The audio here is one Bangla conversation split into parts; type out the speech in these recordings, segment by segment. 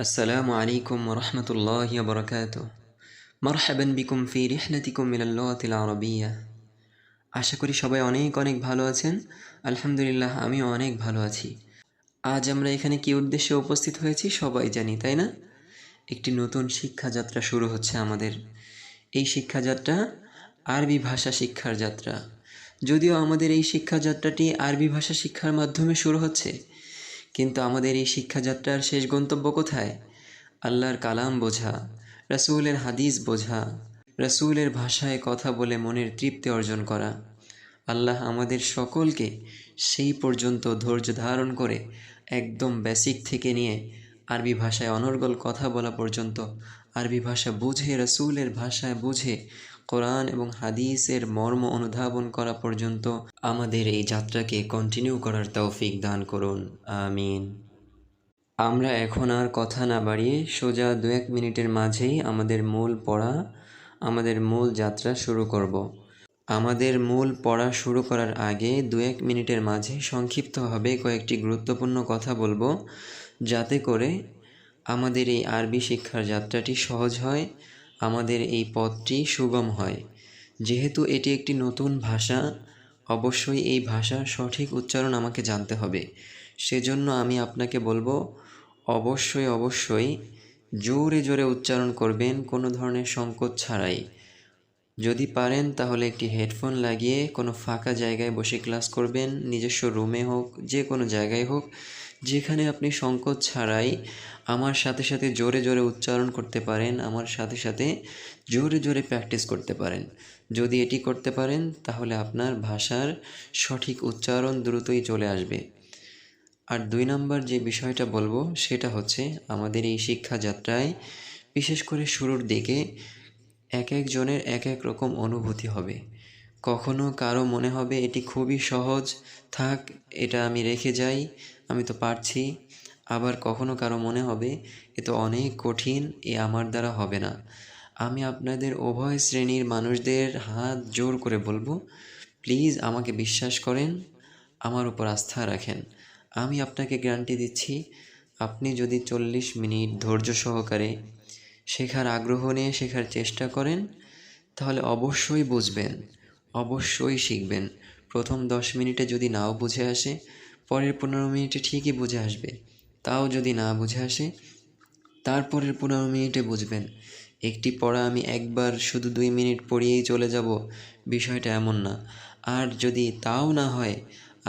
السلام عليكم ورحمة الله وبركاته مرحبا بكم في رحلتكم إلى اللغة العربية আশা করি সবাই অনেক অনেক ভালো আছেন। আলহামদুলিল্লাহ আমিও অনেক ভালো আছি। আজ আমরা এখানে কী উদ্দেশ্যে উপস্থিত হয়েছি সবাই জানি, তাই না? একটি নতুন শিক্ষাযাত্রা শুরু হচ্ছে আমাদের। এই শিক্ষাযাত্রা আরবি ভাষা শিক্ষার যাত্রা। যদিও আমাদের এই শিক্ষাযাত্রাটি আরবি ভাষা শিক্ষার মাধ্যমে শুরু হচ্ছে, কিন্তু আমাদের এই শিক্ষাযাত্রার শেষ গন্তব্য কোথায়? আল্লাহর কালাম বোঝা, রাসূলের হাদিস বোঝা, রাসূলের ভাষায় কথা বলে মনের তৃপ্তি অর্জন করা। আল্লাহ আমাদের সকলকে সেই পর্যন্ত ধৈর্য ধারণ করে একদম বেসিক থেকে নিয়ে আরবি ভাষায় অনর্গল কথা বলা পর্যন্ত, আরবি ভাষা বুঝে রাসূলের ভাষায় বুঝে কোরআন এবং হাদিসের মর্ম অনুধাবন করা পর্যন্ত আমাদের এই যাত্রাকে কন্টিনিউ করার তৌফিক দান করুন, আমিন। আমরা এখন আর কথা না বাড়িয়ে সোজা 2-1 মিনিটের মাঝেই আমাদের মূল পড়া, আমাদের মূল যাত্রা শুরু করব। আমাদের মূল পড়া শুরু করার আগে 2-1 মিনিটের মাঝে সংক্ষিপ্তভাবে কয়েকটি গুরুত্বপূর্ণ কথা বলবো, যাতে করে আমাদের এই আরবি শিক্ষার যাত্রাটি সহজ হয়, আমাদের এই পথটি সুগম হয়। যেহেতু এটি একটি নতুন ভাষা, অবশ্যই এই ভাষার সঠিক উচ্চারণ আমাকে জানতে হবে। সেজন্য আমি আপনাকে বলবো, অবশ্যই জোরে জোরে উচ্চারণ করবেন, কোনো ধরনের সংকোচ ছাড়াই। যদি পারেন তাহলে একটি হেডফোন লাগিয়ে কোনো ফাঁকা জায়গায় বসে ক্লাস করবেন, নিজস্ব রুমে হোক, যে কোনো জায়গায় হোক, যেখানে আপনি সংকোচ ছাড়াই আমার সাথে সাথে জোরে জোরে উচ্চারণ করতে পারেন, আমার সাথে সাথে জোরে জোরে প্র্যাকটিস করতে পারেন। যদি এটি করতে পারেন তাহলে আপনার ভাষার সঠিক উচ্চারণ দ্রুতই চলে আসবে। আর 2 নম্বর যে বিষয়টা বলবো সেটা হচ্ছে, আমাদের এই শিক্ষাযাত্রায় বিশেষ করে শুরুর দিকে এক একজনের এক এক রকম অনুভূতি হবে। কখনো কারো মনে হবে এটি খুবই সহজ, থাক এটা আমি রেখে যাই, আমি তো পারছি। আবার কখনো কারো মনে হবে এ তো অনেক কঠিন, এ আমার দ্বারা হবে না। আমি আপনাদের উভয় শ্রেণীর মানুষদের হাত জোর করে বলবো, প্লিজ আমাকে বিশ্বাস করেন, আমার উপর আস্থা রাখেন। আমি আপনাকে গ্যারান্টি দিচ্ছি, আপনি যদি 40 মিনিট ধৈর্য সহকারে শেখার আগ্রহ নিয়ে শেখার চেষ্টা করেন, তাহলে অবশ্যই বুঝবেন, অবশ্যই শিখবেন। প্রথম 10 মিনিটে যদি নাও বুঝে আসে, পরের 15 মিনিটে ঠিকই বুঝে আসবে। তাও যদি না বুঝে আসে, তারপরের 15 মিনিটে বুঝবেন। একটি পড়া আমি একবার শুধু 2 মিনিট পড়িয়েই চলে যাব, বিষয়টা এমন না। আর যদি তাও না হয়,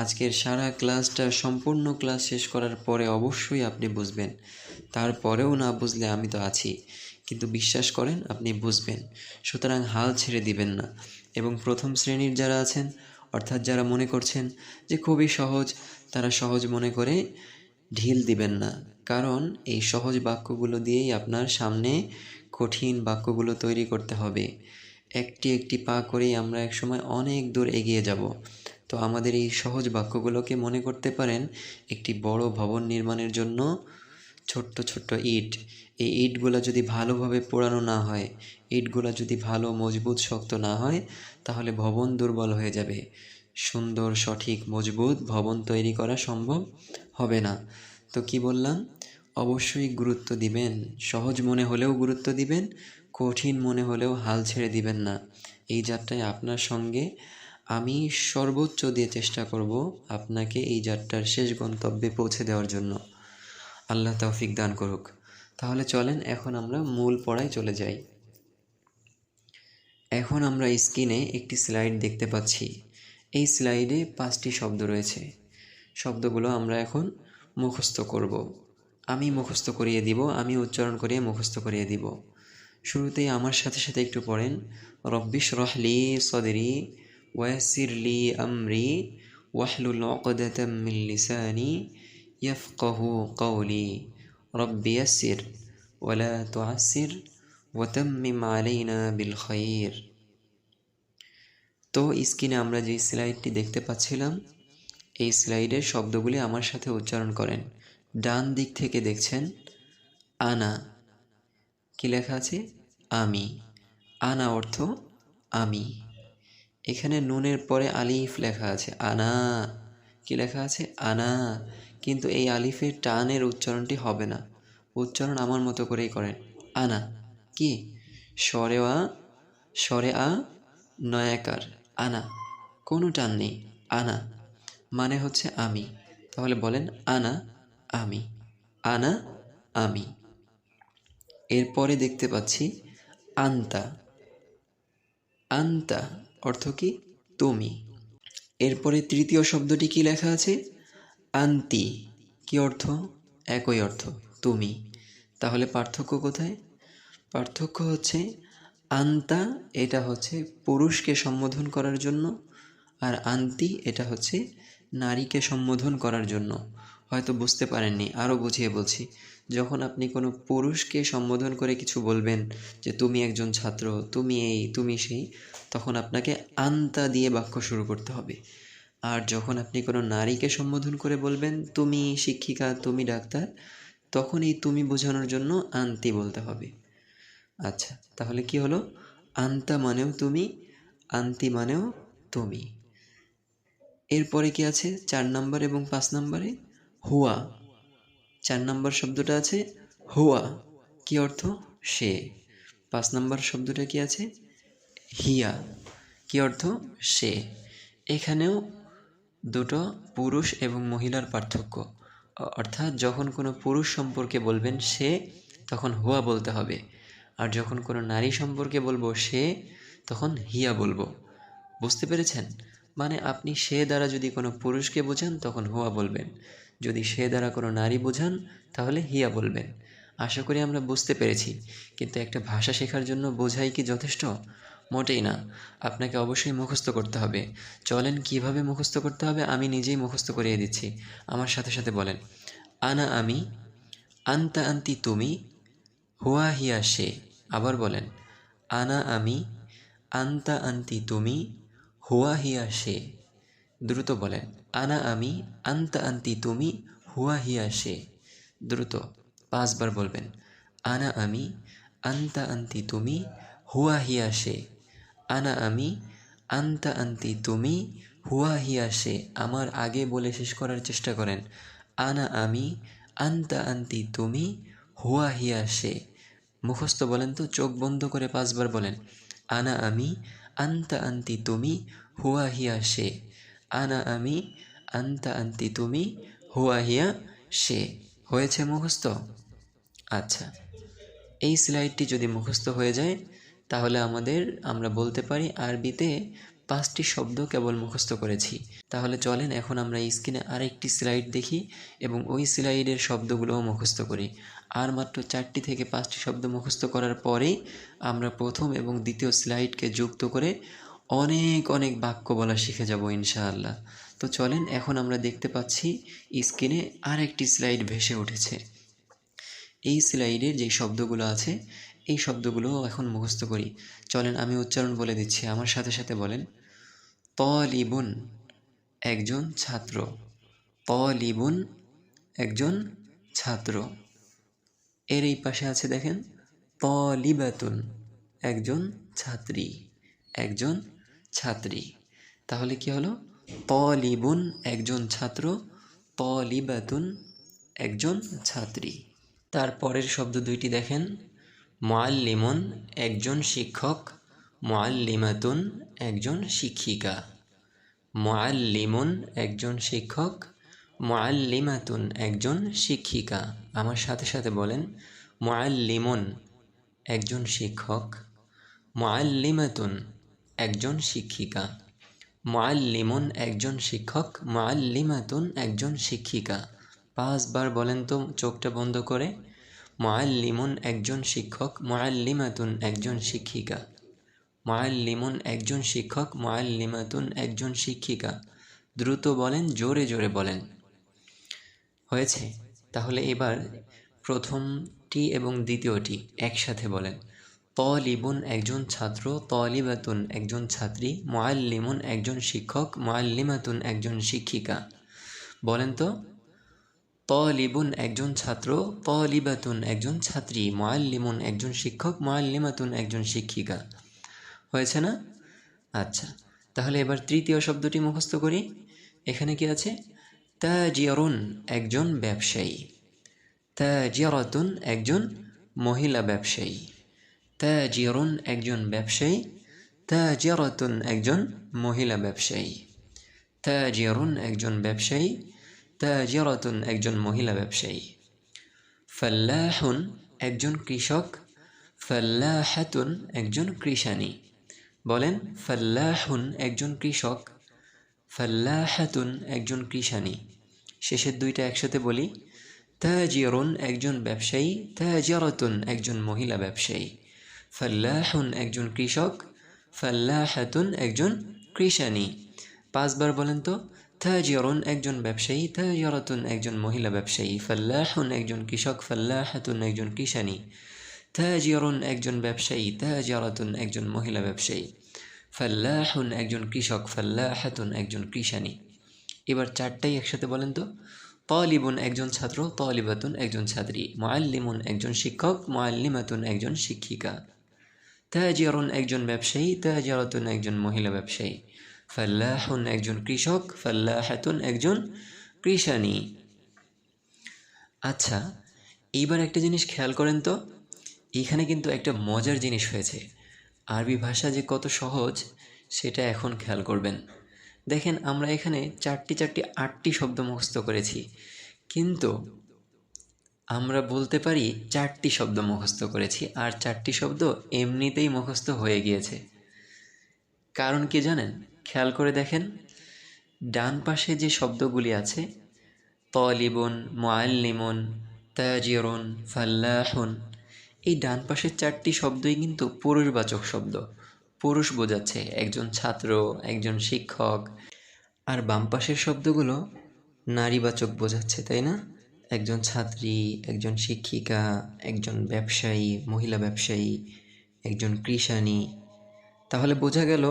আজকের সারা ক্লাসটা সম্পূর্ণ ক্লাস শেষ করার পরে অবশ্যই আপনি বুঝবেন। তারপরেও না বুঝলে আমি তো আছি, কিন্তু বিশ্বাস করেন আপনি বুঝবেন। সুতরাং হাল ছেড়ে দিবেন না। এবং প্রথম শ্রেণীর যারা আছেন, অর্থাৎ যারা মনে করছেন যে খুবই সহজ, তারা সহজ মনে করে ঢিল দিবেন না। কারণ এই সহজ বাক্যগুলো দিয়েই আপনার সামনে কঠিন বাক্যগুলো তৈরি করতে হবে। একটি একটি পা করেই আমরা একসময় অনেক দূর এগিয়ে যাব। তো আমাদের এই সহজ বাক্যগুলোকে মনে করতে পারেন একটি বড় ভবন নির্মাণের জন্য ছোট্ট ছোট্ট ইট। এই ইটগুলো যদি ভালোভাবে পোড়ানো না হয়, ইটগুলো যদি ভালো মজবুত শক্ত না হয়, তাহলে ভবন দুর্বল হয়ে যাবে। সুন্দর সঠিক মজবুত ভবন তৈরি করা সম্ভব হবে না। তো কি বললাম, অবশ্যই গুরুত্ব দিবেন, সহজ মনে হলেও গুরুত্ব দিবেন, কঠিন মনে হলেও হাল ছেড়ে দিবেন না। এই যাত্রায় আপনার সঙ্গে আমি সর্বোচ্চ দিয়ে চেষ্টা করব আপনাকে এই যাত্রার শেষ গন্তব্যে পৌঁছে দেওয়ার জন্য। আল্লাহ তৌফিক দান করুক। তাহলে চলেন এখন আমরা মূল পড়ায় চলে যাই। এখন আমরা স্ক্রিনে একটি স্লাইড দেখতে পাচ্ছি। এই স্লাইডে 5টি শব্দ রয়েছে। শব্দগুলো আমরা এখন মুখস্থ করব। আমি মুখস্থ করিয়ে দিব, আমি উচ্চারণ করিয়ে মুখস্থ করিয়ে দিব। শুরুতেই আমার সাথে সাথে একটু পড়েন, রব্বিশ রহলি সদরি ওয়াসির লি আমরি ওয়াহলুল উকদাতাম মিন লিসানি ইয়াফকাহু কওলি রব্বি ইয়াসসির ওয়ালা তুআসসির ওয়াতাম্মিম আলাইনা বিল খাইর। তো স্ক্রিনে আমরা যে স্লাইডটি দেখতে পাচ্ছিলাম, এই স্লাইডের শব্দগুলি আমার সাথে উচ্চারণ করেন। ডান দিক থেকে দেখছেন আনা, কি লেখা আছে? আমি। আনা অর্থ আমি। এখানে নুনের পরে আলিফ লেখা আছে, আনা। কি লেখা আছে? আনা। কিন্তু এই আলিফের টানের উচ্চারণটি হবে না, উচ্চারণ আমার মতো করেই করেন। আনা কি স্বরে আ নয়াকার আনা, কোনো টান নেই। আনা মানে হচ্ছে আমি, তাহলে বলেন আনা আমি, আনা আমি। এরপরে দেখতে পাচ্ছি আন্তা, আন্তা অর্থ কি তুমি। এরপরে তৃতীয় শব্দটি কি লেখা আছে আন্তি, কি অর্থ একই অর্থ তুমি। তাহলে পার্থক্য কোথায়? পার্থক্য হচ্ছে আন্তা এটা হচ্ছে পুরুষকে সম্বোধন করার জন্য, আর আন্তি এটা হচ্ছে নারীকে সম্বোধন করার জন্য। হয়তো বুঝতে পারেননি, আরও বুঝিয়ে বলছি। যখন আপনি কোনো পুরুষকে সম্বোধন করে কিছু বলবেন যে তুমি একজন ছাত্র, তুমি এই তুমি সেই, তখন আপনাকে আন্তা দিয়ে বাক্য শুরু করতে হবে। আর যখন আপনি কোনো নারীকে সম্বোধন করে বলবেন তুমি শিক্ষিকা, তুমি ডাক্তার, তখন এই তুমি বোঝানোর জন্য আন্তি বলতে হবে। আচ্ছা, তাহলে কি হলো? আন্তা মানেও তুমি, আন্তি মানেও তুমি। এরপরে কি আছে 4 নম্বর এবং 5 নম্বরে? হুয়া। 4 নম্বর শব্দটা আছে হুয়া, কি অর্থ সে। 5 নম্বর শব্দটা কি আছে হিয়া, কি অর্থ সে। এখানেও দুটো পুরুষ এবং মহিলার পার্থক্য। অর্থাৎ যখন কোনো পুরুষ সম্পর্কে বলবেন সে, তখন হুয়া বলতে হবে। আর যখন কোনো নারী সম্পর্কে বলবো সে, তখন হিয়া বলবো। বুঝতে পেরেছেন? মানে আপনি সে দ্বারা যদি কোনো পুরুষকে বোঝান তখন হুয়া বলবেন, যদি সে দ্বারা কোনো নারী বোঝান তাহলে হিয়া বলবেন। আশা করি আমরা বুঝতে পেরেছি। কিন্তু একটা ভাষা শেখার জন্য বোঝাই কি যথেষ্ট? মোটেই না, আপনাকে অবশ্যই মুখস্থ করতে হবে। চলেন কিভাবে মুখস্থ করতে হবে আমি নিজেই মুখস্থ করিয়ে দিচ্ছি। আমার সাথে সাথে বলেন আনা আমি, আন্তা আন্তি তুমি, হুয়া হিয়া সে। আবার বলেন আনা আমি, আন্তা আন্তি তুমি, হুয়া হিয়া সে। দ্রুত বলেন আনা আমি, আন্তা আন্তি তুমি, হুয়া হিয়া সে। দ্রুত 5 বার বলবেন আনা আমি, আন্তা আন্তি তুমি, হুয়া হিয়া সে। আনা আমি, আন্তা আন্তি তুমি, হুয়া হিয়া সে। আমার আগে বলে শেষ করার চেষ্টা করেন। আনা আমি, আন্তা আন্তি তুমি, হুয়া হিয়া সে। মুখস্থ বলেন তো, চোখ বন্ধ করে 5 বার বলেন আনা আমি, আন্তা আন্তি তুমি, হুয়া হিয়া সে। আনা আমি, আন্তা আন্তি তুমি, হুয়া হিয়া সে। হয়েছে মুখস্থ? আচ্ছা, এই স্লাইডটি যদি মুখস্থ হয়ে যায় তাহলে আমরা বলতে পারি আরবিতে 5টি শব্দ কেবল মুখস্থ করেছি। তাহলে চলেন এখন আমরা এই স্ক্রিনে আরেকটি স্লাইড দেখি এবং ওই স্লাইডের শব্দগুলোও মুখস্থ করি। আর মাত্র 4টি থেকে 5টি শব্দ মুখস্থ করার পরেই আমরা প্রথম এবং দ্বিতীয় স্লাইডকে যুক্ত করে অনেক অনেক বাক্য বলা শিখে যাব ইনশাআল্লাহ। তো চলেন এখন আমরা দেখতে পাচ্ছি স্ক্রিনে আরেকটি স্লাইড ভেসে উঠেছে। এই স্লাইডে যে শব্দগুলো আছে এই শব্দগুলো এখন মুখস্থ করি। চলেন আমি উচ্চারণ বলে দিচ্ছি, আমার সাথে সাথে বলেন তলিবুন একজন ছাত্র, তলিবুন একজন ছাত্র। এর এই পাশে আছে দেখেন তলিবাতুন একজন ছাত্রী, একজন ছাত্রী। তাহলে কি হলো? তলিবুন একজন ছাত্র, তলিবাতুন একজন ছাত্রী। তারপরের শব্দ দুইটি দেখেন মুআল্লিমুন একজন শিক্ষক, মুআল্লিমাতুন একজন শিক্ষিকা। মুআল্লিমুন একজন শিক্ষক, মুআল্লিমাতুন একজন শিক্ষিকা। আমার সাথে সাথে বলেন মুআল্লিমুন একজন শিক্ষক, মুআল্লিমাতুন একজন শিক্ষিকা। মুআল্লিমুন একজন শিক্ষক, মুআল্লিমাতুন একজন শিক্ষিকা। 5 বার বলেন তো চোখটা বন্ধ করে মুআল্লিমুন একজন শিক্ষক, মুআল্লিমাতুন একজন শিক্ষিকা। মুআল্লিমুন একজন শিক্ষক, মুআল্লিমাতুন একজন শিক্ষিকা। দ্রুত বলেন, জোরে জোরে বলেন। হয়েছে? তাহলে এবার প্রথমটি এবং দ্বিতীয়টি একসাথে বলেন। তলিবুন একজন ছাত্র, তলিবাতুন একজন ছাত্রী, মুআল্লিমুন একজন শিক্ষক, মুআল্লিমাতুন একজন শিক্ষিকা। বলেন তো তলিবুন একজন ছাত্র, তলিবাতুন একজন ছাত্রী, মুআল্লিমুন একজন শিক্ষক, মুআল্লিমাতুন একজন শিক্ষিকা। হয়েছে না? আচ্ছা, তাহলে এবার তৃতীয় শব্দটি মুখস্থ করি। এখানে কি আছে? তাজিরুন একজন ব্যবসায়ী, তাজিরাতুন একজন মহিলা ব্যবসায়ী। তাজিরুন একজন ব্যবসায়ী, তাজিরাতুন একজন মহিলা ব্যবসায়ী। তাজিরুন একজন ব্যবসায়ী, তাজিরাতুন একজন মহিলা ব্যবসায়ী। ফাল্লাহুন একজন কৃষক, ফাল্লাহাতুন একজন কৃষানী। বলেন, ফাল্লাহুন একজন কৃষক, ফাল্লাহাতুন একজন কৃষানী। শেষের দুইটা একসাথে বলি। তাজিরুন একজন ব্যবসায়ী, তাজিরাতুন একজন মহিলা ব্যবসায়ী। ফাল্লাহুন একজন কৃষক, ফাল্লাহাতুন একজন কৃষানী। 5 বার বলেন তো। তাজিরুন একজন ব্যবসায়ী, তাজিরাতুন একজন মহিলা ব্যবসায়ী, ফাল্লাহুন একজন কৃষক, ফাল্লাহাতুন একজন কৃষানী। তাজিরুন একজন ব্যবসায়ী, তাজিরাতুন একজন মহিলা ব্যবসায়ী, ফাল্লাহুন একজন কৃষক, ফাল্লাহাতুন একজন কৃষানী। এবার 4টাই একসাথে বলেন তো। তালিবুন একজন ছাত্র, তালিবাতুন একজন ছাত্রী, মুআল্লিমুন একজন শিক্ষক, মুআল্লিমাতুন একজন শিক্ষিকা। তাজিরুন একজন ব্যবসায়ী, তাজিরাতুন একজন মহিলা ব্যবসায়ী, ফাল্লাহুন একজন কৃষক, ফাল্লাহাতুন একজন কৃষানী। আচ্ছা, এইবার একটা জিনিস খেয়াল করেন তো। এইখানে কিন্তু একটা মজার জিনিস হয়েছে। আরবি ভাষা যে কত সহজ সেটা এখন খেয়াল করবেন। দেখেন, আমরা এখানে 8টি শব্দ মুখস্থ করেছি, কিন্তু আমরা বলতে পারি 4টি শব্দ মুখস্থ করেছি, আর 4টি শব্দ এমনিতেই মুখস্থ হয়ে গিয়েছে। কারণ কি জানেন? খেয়াল করে দেখেন, ডান পাশে যে শব্দগুলি আছে, তালিবুন, মুআল্লিমুন, তাজিরুন, ফাল্লাহুন, এই ডান পাশের 4টি শব্দই কিন্তু পুরুষবাচক শব্দ, পুরুষ বোঝাচ্ছে, একজন ছাত্র, একজন শিক্ষক। আর বাম পাশের শব্দগুলো নারীবাচক বোঝাচ্ছে, তাই না? একজন ছাত্রী, একজন শিক্ষিকা, একজন ব্যবসায়ী, মহিলা ব্যবসায়ী, একজন কৃষানী। তাহলে বোঝা গেল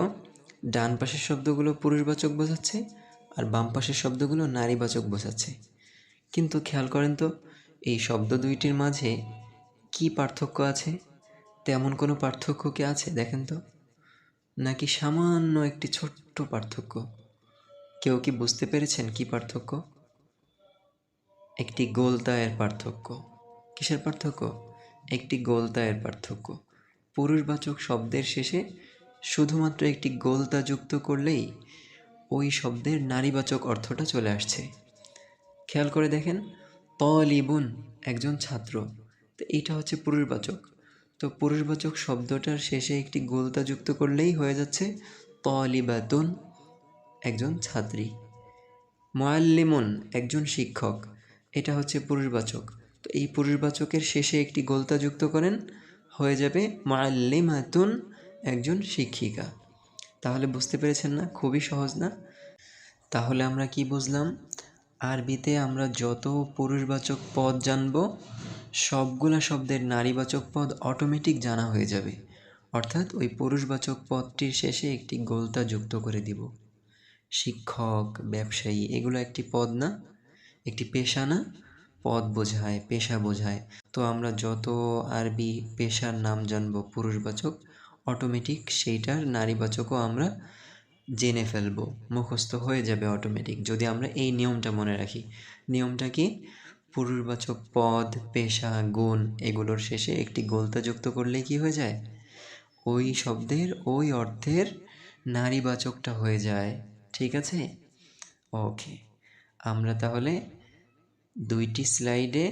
ডান পাশের শব্দগুলো পুরুষবাচক বোঝাচ্ছে আর বাম পাশের শব্দগুলো নারীবাচক বোঝাচ্ছে। কিন্তু খেয়াল করেন তো, এই শব্দ দুইটির মাঝে কি পার্থক্য আছে? তেমন কোনো পার্থক্য কি আছে দেখেন তো? নাকি সামান্য একটি ছোট্ট পার্থক্য? কেউ কি বুঝতে পেরেছেন কি পার্থক্য? একটি গোলতায়ের পার্থক্য। কিসের পার্থক্য? একটি গোলতায়ের পার্থক্য। পুরুষবাচক শব্দের শেষে শুধুমাত্র একটি গোলতা যুক্ত করলেই ওই শব্দের নারীবাচক অর্থটা চলে আসছে। খেয়াল করে দেখেন, তালিবুন একজন ছাত্র, তো এইটা হচ্ছে পুরুষবাচক। তো পুরুষবাচক শব্দটার শেষে একটি গোলতা যুক্ত করলেই হয়ে যাচ্ছে তালিবাতুন একজন ছাত্রী। মুআল্লিমুন একজন শিক্ষক, এটা হচ্ছে পুরুষবাচক। তো এই পুরুষবাচকের শেষে একটি গোলতা যুক্ত করেন, হয়ে যাবে মুআল্লিমাতুন একজন শিক্ষিকা। তাহলে বুঝতে পেরেছেন না? খুবই সহজ না? তাহলে আমরা কি বুঝলাম? আরবিতে আমরা যত পুরুষবাচক পদ জানব, সবগুলা শব্দের নারীবাচক পদ অটোমেটিক জানা হয়ে যাবে। অর্থাৎ ওই পুরুষবাচক পদটির শেষে একটি গোলতা যুক্ত করে দিব। শিক্ষক, ব্যবসায়ী, এগুলো একটি পদ না? একটি পেশা না? পদ বোঝায়, পেশা বোঝায়। তো আমরা যত আরবি পেশার নাম জানব পুরুষবাচক, অটোমেটিক সেইটার নারীবাচকও আমরা জেনে ফেলবো, মুখস্থ হয়ে যাবে অটোমেটিক, যদি আমরা এই নিয়মটা মনে রাখি। নিয়মটা কি? পুরুষবাচক পদ, পেশা, গুণ, এগুলোর শেষে একটি গোলতা যুক্ত করলে কি হয়ে যায়? ওই শব্দের ওই অর্থের নারীবাচকটা হয়ে যায়। ঠিক আছে? ওকে, আমরা তাহলে 2টি স্লাইডে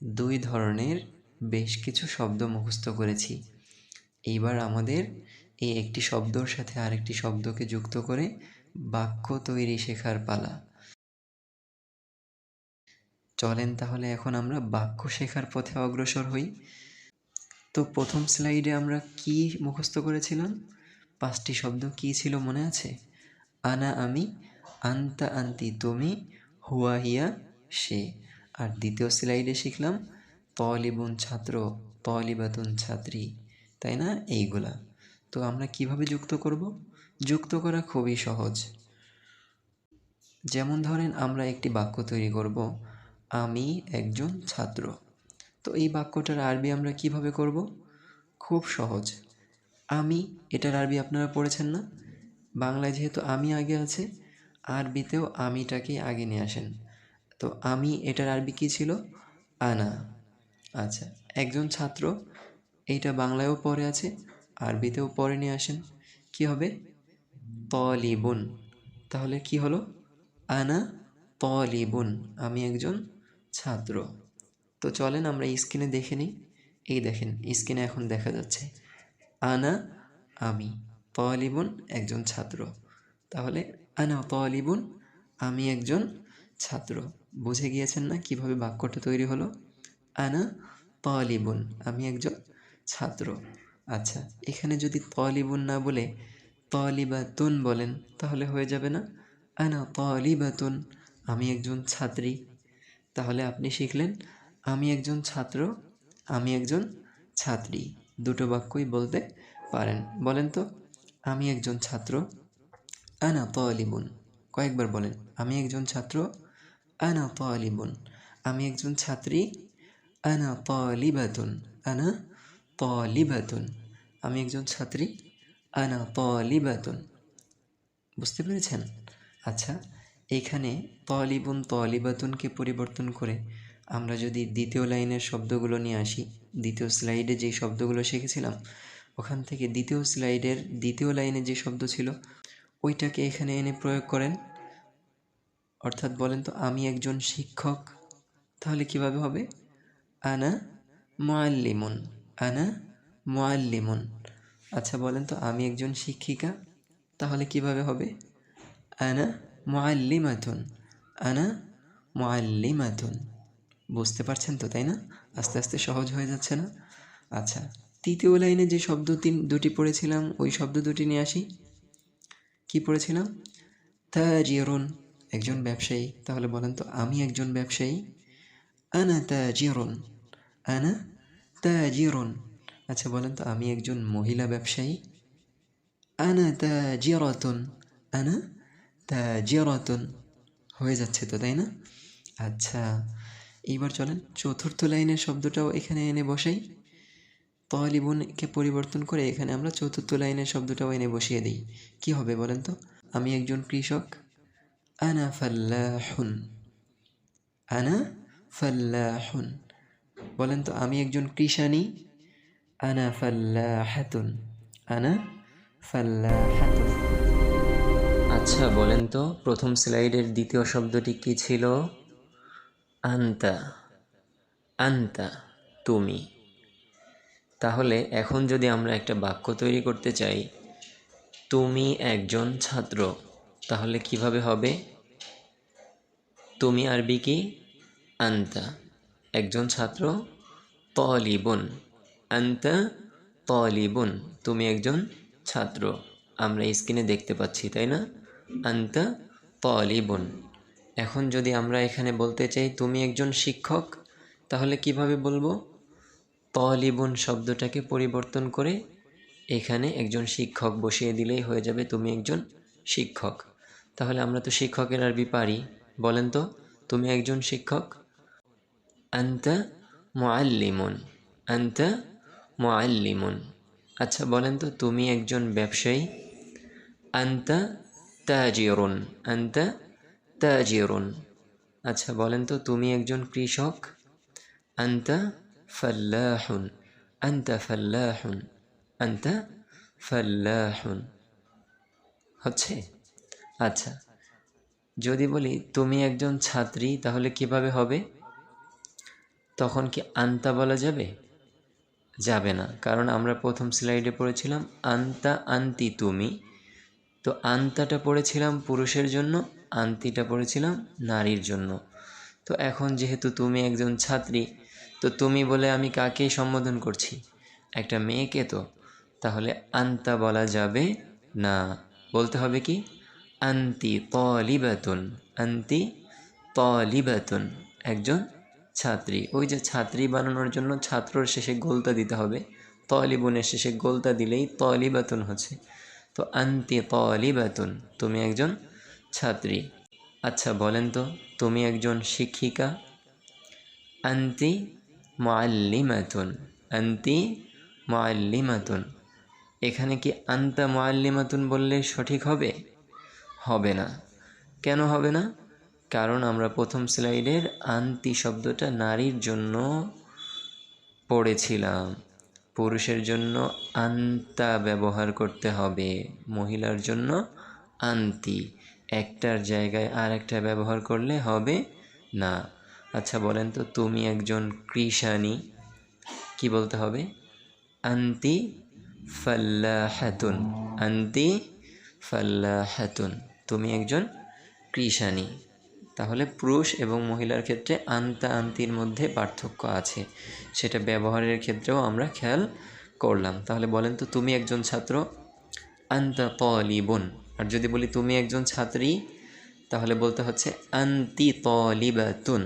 2 ধরনের বেশ কিছু শব্দ মুখস্থ করেছি। এইবার আমাদের এই একটি শব্দর সাথে আরেকটি শব্দকে যুক্ত করে বাক্য তৈরি শেখার পালা। চলেন তাহলে এখন আমরা বাক্য শেখার পথে অগ্রসর হই। তো প্রথম স্লাইডে আমরা কি মুখস্থ করেছিলাম? 5টি শব্দ কি ছিল মনে আছে? আনা আমি, আন্তা আন্তি তুমি, হুয়া হিয়া সে। আর দ্বিতীয় স্লাইডে শিখলাম তালিবুন ছাত্র, তালিবাতুন ছাত্রী, তাই না? এইগুলা। তো আমরা কিভাবে যুক্ত করব? যুক্ত করা খুবই সহজ। যেমন ধরেন, আমরা একটি বাক্য তৈরি করব, আমি একজন ছাত্র। তো এই বাক্যটার আরবি আমরা কিভাবে করব? খুব সহজ। আমি, এটার আরবি আপনারা পড়েছেন না? বাংলায় যেহেতু আমি আগে আছে, আরবিতেও আমিটাকে আগে নিয়ে আসেন। তো আমি, এটার আরবি কী ছিল? আনা। আচ্ছা, একজন ছাত্র, এইটা বাংলায়ও পড়ে আছে, আরবিতেও পড়ে নিয়ে আসেন। কি হবে? তলিবুন। তাহলে কি হলো? আনা তলিবুন, আমি একজন ছাত্র। তো চলেন আমরা স্ক্রিনে দেখে নিই। এই দেখেন, স্ক্রিনে এখন দেখা যাচ্ছে আনা, আমি, তলিবুন, একজন ছাত্র। তাহলে আনা তলিবুন, আমি একজন ছাত্র। বুঝে গিয়েছেন না কিভাবে বাক্যটা তৈরি হলো? আনা তলিবুন, আমি একজন ছাত্র। আচ্ছা, এখানে যদি তলিবুন না বলে তলিবাতুন বলেন তাহলে হয়ে যাবে না? আনা তলিবাতুন, আমি একজন ছাত্রী। তাহলে আপনি শিখলেন আমি একজন ছাত্র, আমি একজন ছাত্রী, দুটো বাক্যই বলতে পারেন। বলেন তো, আমি একজন ছাত্র, আনা তালিবুন। কয়েকবার বলেন, আমি একজন ছাত্র, আনা তালিবুন। আমি একজন ছাত্রী, আনা তালিবাতুন। আনা তালিবাতুন, আমি একজন ছাত্রী, আনা তালিবাতুন। বুঝতে পেরেছেন? আচ্ছা, এইখানে তলিবুন তলিবাতুনকে পরিবর্তন করে আমরা যদি দ্বিতীয় লাইনের শব্দগুলো নিয়ে আসি, দ্বিতীয় স্লাইডে যেই শব্দগুলো শিখেছিলাম ওখান থেকে দ্বিতীয় স্লাইডের দ্বিতীয় লাইনে যে শব্দ ছিল ওইটাকে এখানে এনে প্রয়োগ করেন। অর্থাৎ বলেন তো, আমি একজন শিক্ষক, তাহলে কিভাবে হবে? আনা মুআল্লিমুন, আনা মুআল্লিমুন। আচ্ছা বলেন তো, আমি একজন শিক্ষিকা, তাহলে কিভাবে হবে? আনা মুআল্লিমাতুন, আনা মুআল্লিমাতুন। বুঝতে পারছেন তো, তাই না? আস্তে আস্তে সহজ হয়ে যাচ্ছে না? আচ্ছা, তৃতীয় লাইনে যে শব্দ দুটি পড়েছিলাম ওই শব্দ দুটি নিয়ে আসি। কি পড়েছিলাম? তাজিরুন, একজন ব্যবসায়ী। তাহলে বলেন তো, আমি একজন ব্যবসায়ী, আনা তাজিরুন, আনা তাজিরুন। আচ্ছা বলেন তো, আমি একজন মহিলা ব্যবসায়ী, আনা তাজিরাতুন, আনা তাজিরাতুন। হয়ে যাচ্ছে তো, তাই না? আচ্ছা, এইবার চলেন চতুর্থ লাইনের শব্দটাও এখানে এনে বসাই। তলিবুনকে পরিবর্তন করে এখানে আমরা চতুর্থ লাইনের শব্দটাও এনে বসিয়ে দিই। কি হবে বলেন তো? আমি একজন কৃষক, আনা ফাল্লাহুন, আনা ফাল্লাহুন। বলেন তো, আমি একজন কৃষানী, আনা ফাল্লাহাতুন, আনা ফাল্লাহাতুন। আচ্ছা বলেন তো, প্রথম স্লাইডের দ্বিতীয় শব্দটি কি ছিল? আন্তা, আন্তা, তুমি। তাহলে এখন যদি আমরা একটা বাক্য তৈরি করতে চাই, তুমি একজন ছাত্র, তাহলে কিভাবে হবে? তুমি আরবি কি? আন্তা, একজন ছাত্র, তলিবুন, আন্তা তলিবুন, তুমি একজন ছাত্র। আমরা স্ক্রিনে দেখতে পাচ্ছি, তাই না? আন্তা তলিবুন। এখন যদি আমরা এখানে বলতে চাই তুমি একজন শিক্ষক, তাহলে কিভাবে বলবো? তলিবুন শব্দটাকে পরিবর্তন করে এখানে একজন শিক্ষক বসিয়ে দিলেই হয়ে যাবে তুমি একজন শিক্ষক। তাহলে আমরা তো শিক্ষকের আরবি পারি। বলেন তো, তুমি একজন শিক্ষক, আন্তা মুআল্লিমুন, আন্তা মুআল্লিমুন। আচ্ছা বলেন তো, তুমি একজন ব্যবসায়ী, আন্তা তাজিরুন, আন্তা তাজিরুন। আচ্ছা বলেন তো, তুমি একজন কৃষক, আন্তা ফাল্লাহুন, আন্তা ফাল্লাহুন, আন্তা ফাল্লাহুন। হচ্ছে? আচ্ছা, যদি বলি তুমি একজন ছাত্রী, তাহলে কিভাবে হবে? তখন কি আন্তা বলা যাবে? যাবে না, কারণ আমরা প্রথম স্লাইডে পড়েছিলাম আন্তা আন্তি তুমি। তো আন্তাটা পড়েছিলাম পুরুষের জন্য, আন্তিটা পড়েছিলাম নারীর জন্য। তো এখন যেহেতু তুমি একজন ছাত্রী, তো তুমি বলে আমি কাকেই সম্বোধন করছি? একটা মেয়েকে তো। তাহলে আন্তা বলা যাবে না, বলতে হবে কি? আন্তি তলিবাতুন, আন্তি তলিবাতুন, একজন ছাত্রী। ওই যে ছাত্রী বানানোর জন্য ছাত্রর শেষে গোলতা দিতে হবে, তলিবুনের শেষে গোলতা দিলেই তলিবাতুন হচ্ছে। তো আন্তি তলিবাতুন, তুমি একজন ছাত্রী। আচ্ছা বলেন তো, তুমি একজন শিক্ষিকা, আন্তি মুআল্লিমাতুন, আন্তি মুআল্লিমাতুন। এখানে কি আন্তা মুআল্লিমাতুন বললে সঠিক হবে? হবে না। কেন হবে না? কারণ আমরা প্রথম স্লাইডের আন্তি শব্দটা নারীর জন্য পড়েছিলাম। পুরুষের জন্য আন্তা ব্যবহার করতে হবে, মহিলার জন্য আন্তি। একটার জায়গায় আর একটা ব্যবহার করলে হবে না। আচ্ছা বলেন তো, তুমি একজন কৃষানি, কি বলতে হবে? আন্তি ফাল্লাহাতুন, আন্তি ফাল্লাহাতুন, তুমি একজন কৃষানি। তাহলে পুরুষ এবং মহিলার ক্ষেত্রে আন্তা আন্তির মধ্যে পার্থক্য আছে, সেটা ব্যবহারের ক্ষেত্রেও আমরা খেয়াল করলাম। তাহলে বলেন তো, তুমি একজন ছাত্র, আন্তা তালিবুন। আর যদি বলি তুমি একজন ছাত্রী, তাহলে বলতে হচ্ছে আন্তি তালিবাতুন।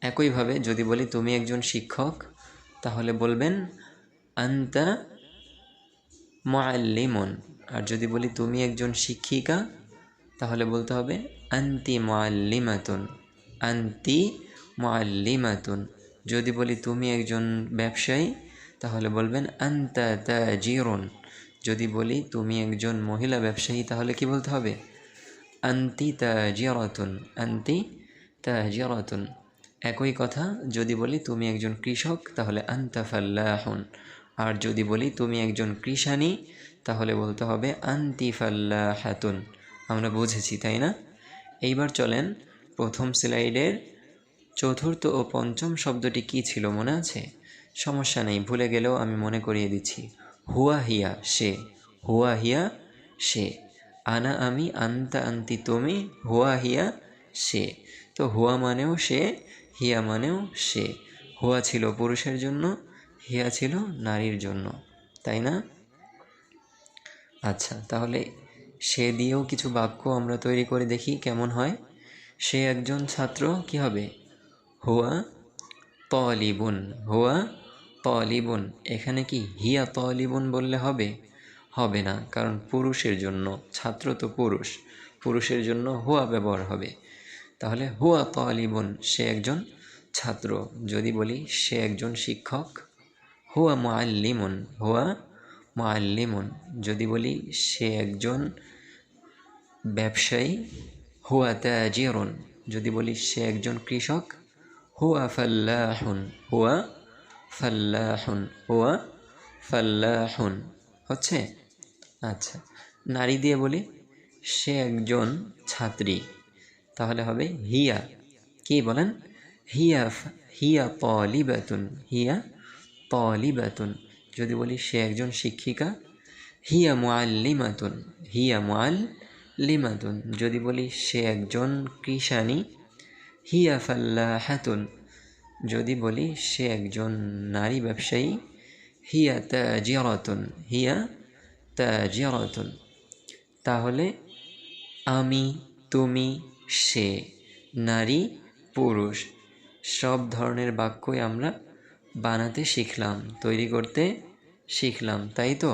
একইভাবে যদি বলি তুমি একজন শিক্ষক, তাহলে বলবেন আন্তা মুআল্লিমুন। আর যদি বলি তুমি একজন শিক্ষিকা, তাহলে বলতে হবে আন্তি মুআল্লিমাতুন, আন্তি মুআল্লিমাতুন। যদি বলি তুমি একজন ব্যবসায়ী, তাহলে বলবেন আন্তা তাজিরুন। যদি বলি তুমি একজন মহিলা ব্যবসায়ী, তাহলে কি বলতে হবে? আন্তি তাজিরাতুন, আন্তি তাজিরাতুন। একই কথা যদি বলি তুমি একজন কৃষক, তাহলে আন্তা ফাল্লাহুন। আর যদি বলি তুমি একজন কৃষানি, তাহলে বলতে হবে আন্তি ফাল্লাহাতুন। আমরা বুঝেছি, তাই না? এইবার চলেন, প্রথম স্লাইডের চতুর্থ ও পঞ্চম শব্দটি কি ছিল মনে আছে? সমস্যা নেই, ভুলে গেলেও আমি মনে করিয়ে দিচ্ছি। হুয়া হিয়া, সে। হুয়া হিয়া, সে। আনা আমি, আন্তা আন্তি তুমি, হুয়া হিয়া, সে। তো হুয়া মানেও সে, হিয়া মানেও সে। হুয়া ছিল পুরুষের জন্য, হিয়া ছিল নারীর জন্য, তাই না? আচ্ছা, তাহলে সে দিয়েও কিছু বাক্য আমরা তৈরি করে দেখি কেমন হয়। সে একজন ছাত্র, কি হবে? হুয়া তালিবুন, হুয়া তালিবুন। এখানে কি হিয়া তালিবুন বললে হবে? হবে না, কারণ পুরুষের জন্য, ছাত্র তো পুরুষ, পুরুষের জন্য হুয়া ব্যবহার হবে। তাহলে হুয়া তালিবুন, সে একজন ছাত্র। যদি বলি সে একজন শিক্ষক, হুয়া মুআল্লিমুন, হুয়া মুআল্লিমুন। যদি বলি সে একজন ব্যবসায়ী, হুয়া তাজিরুন। যদি বলি সে একজন কৃষক, হুয়া ফাল্লাহুন, হুয়া ফাল্লাহুন, হুয়া ফাল্লাহুন। হচ্ছে? আচ্ছা, নারী দিয়ে বলি সে একজন ছাত্রী, তাহলে হবে হিয়া, কি বলেন? হিয়া, হিয়া তালিবাতুন, হিয়া তালিবাতুন। যদি বলি সে একজন শিক্ষিকা, হিয়া মুআল্লিমাতুন, হিয়া মুআল্লিমাতুন। যদি বলি সে একজন কৃষানি, হিয়া ফাল্লাহাতুন। যদি বলি সে একজন নারী ব্যবসায়ী, হিয়া তাজিরাতুন, হিয়া তাজিরাতুন। তাহলে আমি, তুমি, সে, নারী, পুরুষ, সব ধরনের বাক্যই আমরা বানাতে শিখলাম, তৈরি করতে শিখলাম, তাই তো?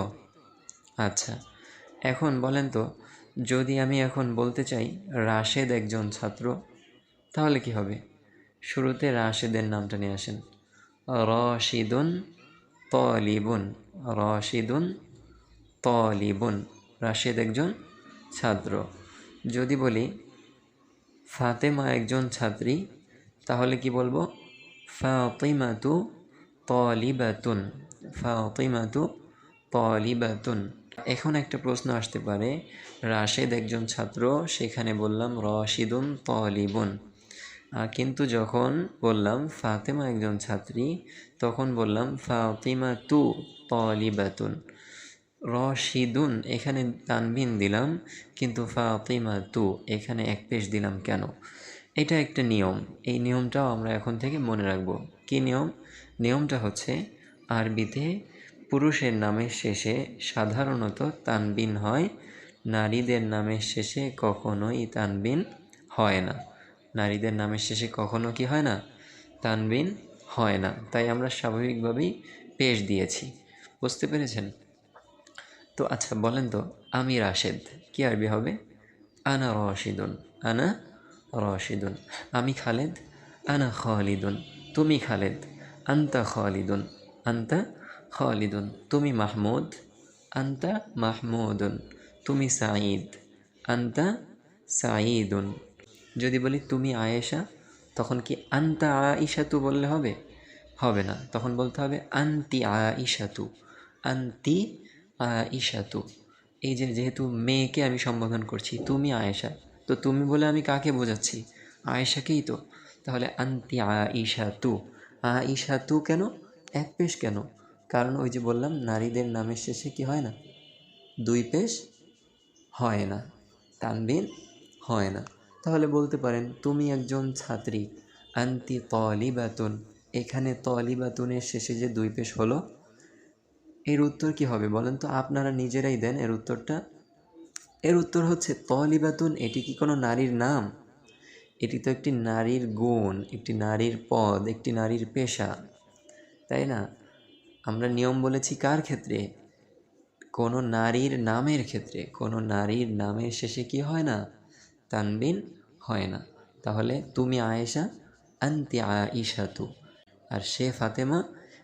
আচ্ছা, এখন বলেন তো, যদি আমি এখন বলতে চাই রাশেদ একজন ছাত্র, তাহলে কি হবে? শুরুতে রাশেদের নামটা নিয়ে আসেন। রশিদুন তালিবুন, রশিদুন তালিবুন। রাশেদ একজন ছাত্র। যদি বলি ফাতেমা একজন ছাত্রী, তাহলে কি বলবো? ফাতিমাতু তালিবাতুন, ফাতিমাতু তালিবাতুন। এখন একটা প্রশ্ন আসতে পারে, রাশেদ একজন ছাত্র, সেখানে বললাম রশিদুন তালিবুন। কিন্তু যখন বললাম ফাতেমা একজন ছাত্রী, তখন বললাম ফাতিমাতু তালিবাতুন। রশিদুন এখানে তানবিন দিলাম, কিন্তু ফাতিমাতু এখানে এক পেশ দিলাম কেন? এটা একটা নিয়ম, এই নিয়মটাও আমরা এখন থেকে মনে রাখব। কি নিয়ম? নিয়মটা হচ্ছে, আরবিতে পুরুষের নামের শেষে সাধারণত তানবিন হয়, নারীদের নামের শেষে কখনোই তানবিন হয় না। নারীদের নামের শেষে কখনো কি হয় না? তানবিন হয় না। তাই আমরা স্বাভাবিকভাবেই পেশ দিয়েছি। বুঝতে পেরেছেন? তো আচ্ছা বলেন তো, আমি রাশেদ, কি আরবি হবে? আনা রশিদুন, আনা রশিদুন। আমি খালেদ, আনা খালিদুন। তুমি খালেদ, আন্তা খালিদুন, আন্তা খালিদুন। তুমি মাহমুদ, আন্তা মাহমুদুন। তুমি সাঈদ, আন্তা সাঈদুন। যদি বলি তুমি আয়েশা, তখন কি আন্তা আইশাতু বললে হবে? হবে না, তখন বলতে হবে আন্তি আইশাতু, আন্তি আইশাতু। এই যে যেহেতু মেয়েকে আমি সম্বোধন করছি, তুমি আয়েশা, তো তুমি বলে আমি কাকে বোঝাচ্ছি? আয়েশাকেই তো। তাহলে আন্তি আইশাতু। আইশাতু কেন? এক পেশ কেন? কারণ ওই যে বললাম নারীদের নামের শেষে কি হয় না? দুই পেশ হয় না, তানবিন হয় না। তাহলে বলতে পারেন তুমি একজন ছাত্রী, আন্তি তলিবাতুন। এখানে তলিবাতুনের শেষে যে দুই পেশ হলো, এর উত্তর কি হবে বলেন তো? আপনারা নিজেরাই দেন এর উত্তরটা। এর উত্তর হচ্ছে তলিবাতুন। এটি কি কোনো নারীর নাম? এটি তো একটি নারীর গুণ, একটি নারীর পদ, একটি নারীর পেশা, তাই না? আমরা নিয়ম বলেছি কার ক্ষেত্রে? কোনো নারীর নামের ক্ষেত্রে। কোনো নারীর নামের শেষে কি হয় না? তানবিন হয় না। তাহলে তুমি আয়েশা, আন্তি আইশাতু। আর সে ফাতেমা,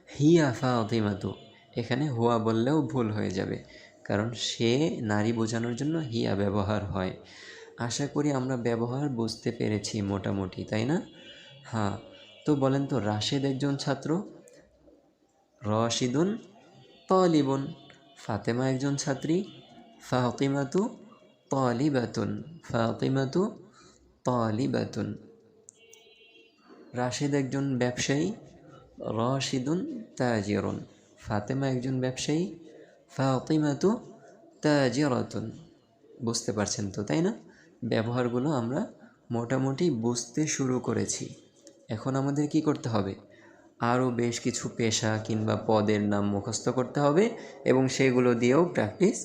হিয়া ফাতিমাতু। এখানে হুয়া বললেও ভুল হয়ে যাবে, কারণ সে নারী বোঝানোর জন্য হিয়া ব্যবহার হয়। আশা করি আমরা ব্যবহার বুঝতে পেরেছি মোটামুটি, তাই না? হ্যাঁ, তো বলেন তো, রাশেদ একজন ছাত্র, রশিদুন তলিবুন। ফাতেমা একজন ছাত্রী, ফাতিমাতু তলিবাতুন, ফাতিমাতু তলিবাতুন। রাশেদ একজন ব্যবসায়ী, রশিদুন তাজিরুন। ফাতেমা একজন ব্যবসায়ী, ফাতিমাতু তাজিরাতুন। বুঝতে পারছেন তো, তাই না? ব্যবহারগুলো আমরা মোটামুটি বুঝতে শুরু করেছি। এখন আমাদের কি করতে হবে? আরও বেশ কিছু পেশা কিংবা পদের নাম মুখস্থ করতে হবে এবং সেগুলো দিয়েও প্র্যাকটিস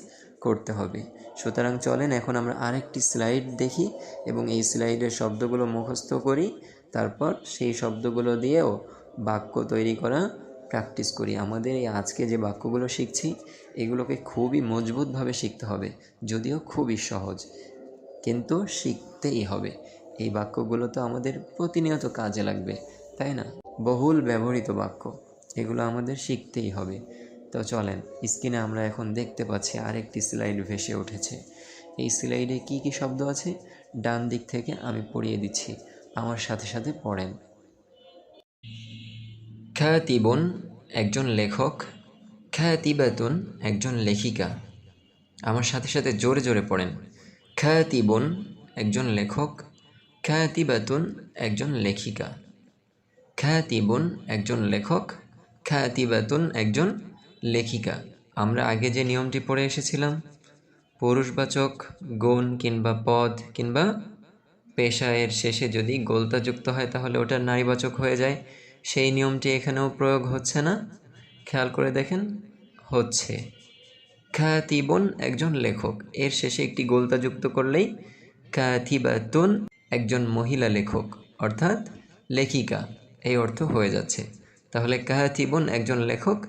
করতে হবে। সুতরাং চলেন এখন আমরা আরেকটি স্লাইড দেখি এবং এই স্লাইডের শব্দগুলো মুখস্থ করি, তারপর সেই শব্দগুলো দিয়েও বাক্য তৈরি করা প্র্যাকটিস করি। আমাদের এই আজকে যে বাক্যগুলো শিখছি, এগুলোকে খুবই মজবুতভাবে শিখতে হবে, যদিও খুবই সহজ, কিন্তু শিখতেই হবে। এই বাক্যগুলো তো আমাদের প্রতিনিয়ত কাজে লাগবে, তাই না? বহুল ব্যবহৃত বাক্য, এগুলো আমাদের শিখতেই হবে। তো চলেন, স্ক্রিনে আমরা এখন দেখতে পাচ্ছি আরেকটি স্লাইড ভেসে উঠেছে। এই স্লাইডে কি কি শব্দ আছে ডান দিক থেকে আমি পড়িয়ে দিচ্ছি, আমার সাথে সাথে পড়েন। খাতিবুন একজন লেখক, খাতিবাতুন একজন লেখিকা। আমার সাথে সাথে জোরে জোরে পড়েন। খাতিবুন একজন লেখক, খাতিবাতুন একজন লেখিকা। খাতিবুন একজন লেখক, খাতিবাতুন একজন লেখিকা। আমরা আগে যে নিয়মটি পড়ে এসেছিলাম, পুরুষবাচক গুণ কিংবা পদ কিংবা পেশা এর শেষে যদি গোলতা যুক্ত হয় তাহলে ওটা নারীবাচক হয়ে যায়। সেই নিয়মটি এখানেও প্রয়োগ হচ্ছে না? খেয়াল করে দেখেন, হচ্ছে। খাতিবুন একজন লেখক, এর শেষে একটি গোলতা যুক্ত করলেই কাতিবাতুন একজন মহিলা লেখক অর্থাৎ লেখিকা, এই অর্থ হয়ে যাচ্ছে। তাহলে কাতিবুন একজন লেখক,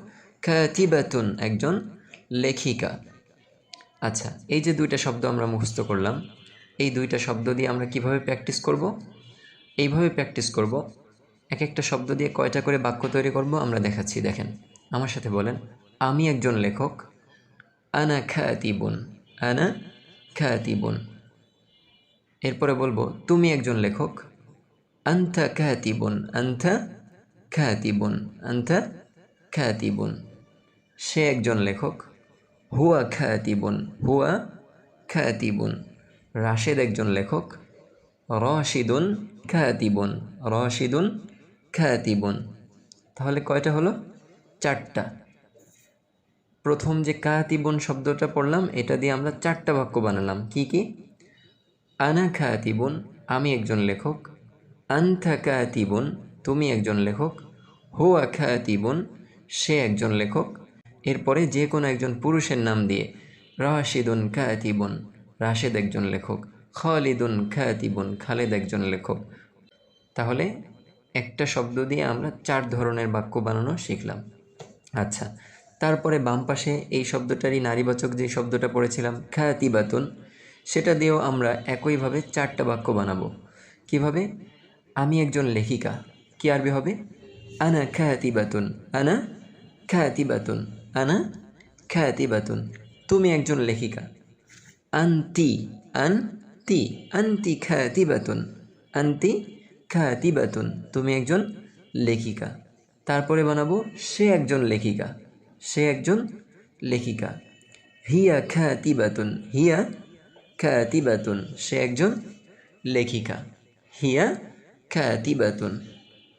কাতিবাতুন একজন লেখিকা। আচ্ছা, এই যে দুইটা শব্দ আমরা মুখস্থ করলাম, এই দুইটা শব্দ দিয়ে আমরা কিভাবে প্র্যাকটিস করব? এইভাবে প্র্যাকটিস করব। এক একটা শব্দ দিয়ে কয়টা করে বাক্য তৈরি করব আমরা দেখাচ্ছি, দেখেন। আমার সাথে বলেন, আমি একজন লেখক, আনা খাতিবুন, আনা খাতিবুন। এরপরে বলবো তুমি একজন লেখক, আনতা খাতিবুন, আনতা খাতিবুন, আনতা খাতিবুন। সে একজন লেখক, হুয়া খাতিবুন, হুয়া খাতিবুন। রাশেদ একজন লেখক, রশিদুন খাতিবুন, রশিদুন খাতিবুন। তাহলে কয়টা হলো? চারটা। প্রথম যে কাতিবুন শব্দটা পড়লাম, এটা দিয়ে আমরা চারটা বাক্য বানালাম। কি কি? আনা কাতিবুন, আমি একজন লেখক। আনতা কাতিবুন, তুমি একজন লেখক। হুয়া কাতিবুন, সে একজন লেখক। এরপরে যে কোনো একজন পুরুষের নাম দিয়ে, রাশিদুন কাতিবুন, রাশেদ একজন লেখক। খালিদুন কাতিবুন, খালেদ একজন লেখক। তাহলে একটা শব্দ দিয়ে আমরা চার ধরনের বাক্য বানানো শিখলাম। আচ্ছা, তারপরে বাম পাশে এই শব্দটারই নারীবাচক যে শব্দটা পড়েছিলাম খাতিবাতুন, সেটা দিয়েও আমরা একইভাবে চারটা বাক্য বানাবো। কিভাবে? আমি একজন লেখিকা, কি আরবি হবে? আনা খাতিবাতুন, আনা খাতিবাতুন, আনা খাতিবাতুন। তুমি একজন লেখিকা, আনতি, আনতি, আনতি খাতিবাতুন, আন্তি কাতিবাতুন, তুমি একজন লেখিকা। তারপরে বানাবো সে একজন লেখিকা, সে একজন লেখিকা। হিয়া কাতিবাতুন, হিয়া কাতিবাতুন, সে একজন লেখিকা। হিয়া কাতিবাতুন।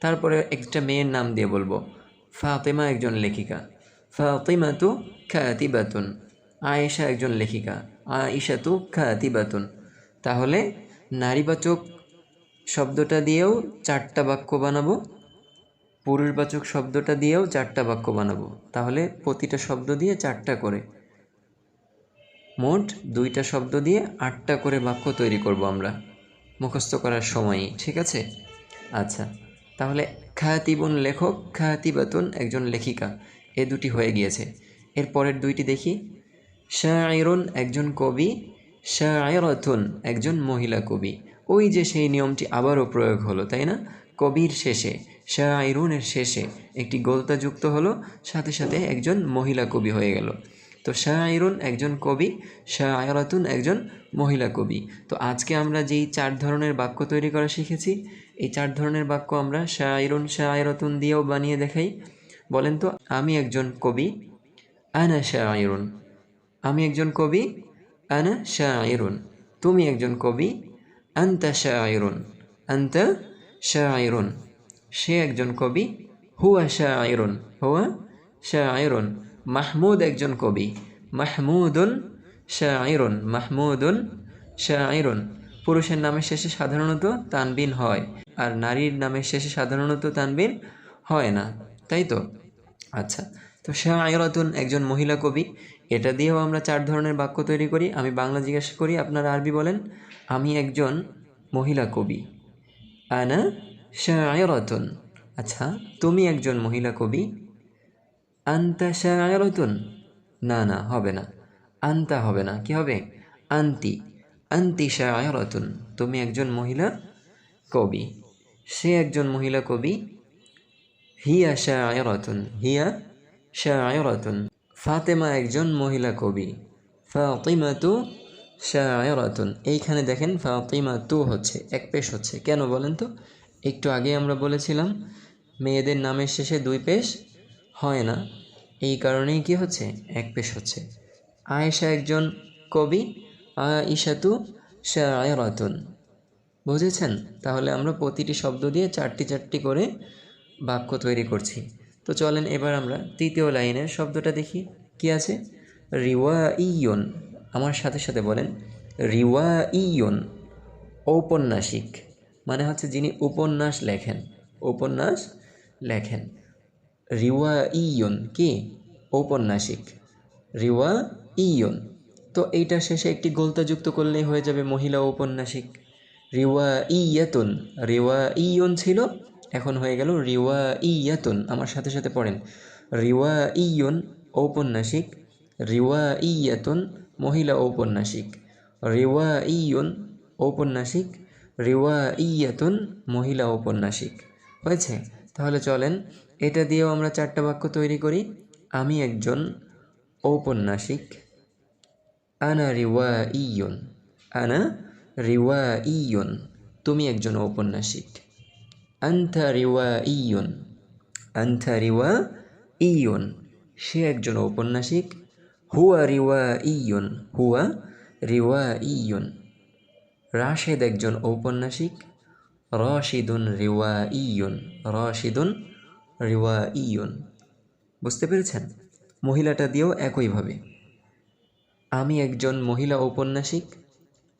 তারপরে একটা মেয়ের নাম দিয়ে বলবো, ফাতেমা একজন লেখিকা, ফাতিমাতু কাতিবাতুন। আয়েশা একজন লেখিকা, আয়েশাতু কাতিবাতুন। তাহলে নারীবাচক শব্দটা দিয়েও 4টা বাক্য বানাবো, পুরুষবাচক শব্দটা দিয়েও 4টা বাক্য বানাবো। তাহলে প্রতিটা শব্দ দিয়ে 4টা করে, মোট 2টা শব্দ দিয়ে 8টা করে বাক্য তৈরি করব আমরা মুখস্থ করার সময়ই। ঠিক আছে? আচ্ছা, তাহলে খাতিবুন লেখক, খাতিবাতুন একজন লেখিকা, এ দুটি হয়ে গিয়েছে। এর পরের 2টি দেখি। শায়রুন একজন কবি, শায়রাতুন একজন মহিলা কবি। ওই যে সেই নিয়মটি আবারও প্রয়োগ হলো, তাই না? কবির শেষে, শায়রুনের শেষে একটি গোলতা যুক্ত হলো, সাথে সাথে একজন মহিলা কবি হয়ে গেল। তো শায়রুন একজন কবি, শায়রাতুন একজন মহিলা কবি। তো আজকে আমরা যেই 4 ধরনের বাক্য তৈরি করা শিখেছি, এই 4 ধরনের বাক্য আমরা শায়রুন শায়রাতুন দিয়েও বানিয়ে দেখাই। বলেন তো, আমি একজন কবি, আনা শায়রুন। আমি একজন কবি, আনা শায়রুন। তুমি একজন কবি, আনতা শায়রুন, আনতা শায়রুন। সে একজন কবি, হুয়া শায়রুন, হুয়া শায়রুন। মাহমুদ একজন কবি, মাহমুদুন শায়রুন, মাহমুদুন শায়রুন। পুরুষের নামের শেষে সাধারণত তানবিন হয়, আর নারীর নামের শেষে সাধারণত তানবিন হয় না, তাই তো? আচ্ছা, তো শায়রাতুন একজন মহিলা কবি, এটা দিয়েও আমরা 4 ধরনের বাক্য তৈরি করি। আমি বাংলা জিজ্ঞাসা করি, আপনারা আরবি বলেন। আমি একজন মহিলা কবি, আনা শায়রাতুন। আচ্ছা, তুমি একজন মহিলা কবি, আনতা শায়রাতুন। না না, হবে না, আনতা হবে না, কি হবে? আন্তি, আন্তি শায়রাতুন, তুমি একজন মহিলা কবি। সে একজন মহিলা কবি, হিয়া শায়রাতুন, হিয়া শায়রাতুন। ফাতেমা একজন মহিলা কবি, ফাতিমাতু শায়রাতুন। এইখানে দেখেন ফাতিমাতু হচ্ছে, এক পেশ হচ্ছে, কেন বলেন তো? একটু আগে আমরা বলেছিলাম মেয়েদের নামের শেষে 2 পেশ হয় না, এই কারণেই কি হচ্ছে, এক পেশ হচ্ছে। আয়েশা একজন কবি, আয়েশাতু শায়রাতুন। বুঝেছেন? তাহলে আমরা প্রতিটি শব্দ দিয়ে 4টি করে বাক্য তৈরি করছি। তো চলেন এবার আমরা 3য় লাইনের শব্দটা দেখি কি আছে। রিওয়াইয়ুন, আমার সাথে সাথে বলেন, রিওয়াইয়ুন। ঔপন্যাসিক মানে হচ্ছে যিনি উপন্যাস লেখেন, উপন্যাস লেখেন। রিওয়াইয়ুন কি? ঔপন্যাসিক, রিওয়াইয়ুন। তো এইটার শেষে একটি গোলতা যুক্ত করলেই হয়ে যাবে মহিলা ঔপন্যাসিক। রিওয়াইয়াতুন, রিওয়াইয়ুন ছিল, এখন হয়ে গেল রিওয়াইয়াতুন। আমার সাথে সাথে পড়েন, রিওয়াইয়ুন ঔপন্যাসিক, রিওয়াইয়াতুন মহিলা ঔপন্যাসিক, রিওয়াইয়ুন ঔপন্যাসিক, রিওয়াইয়াতুন মহিলা ঔপন্যাসিক। হয়েছে? তাহলে চলেন এটা দিয়েও আমরা 4টা বাক্য তৈরি করি। আমি একজন ঔপন্যাসিক, আনা রিওয়াইয়ুন, আনা রিওয়াইয়ুন, তুমি একজন ঔপন্যাসিক। আনতা রিওয়াইয়ুন, আনতা রিওয়াইয়ুন, সে একজন ঔপন্যাসিক। হুয়া রিওয়াইয়ুন, হুয়া রিওয়াইয়ুন। রাশেদ একজন ঔপন্যাসিক, রাশিদুন রিওয়াইয়ুন, রাশিদুন রিওয়াইয়ুন। বুঝতে পেরেছেন? মহিলাটা দিয়েও একইভাবে। আমি একজন মহিলা ঔপন্যাসিক,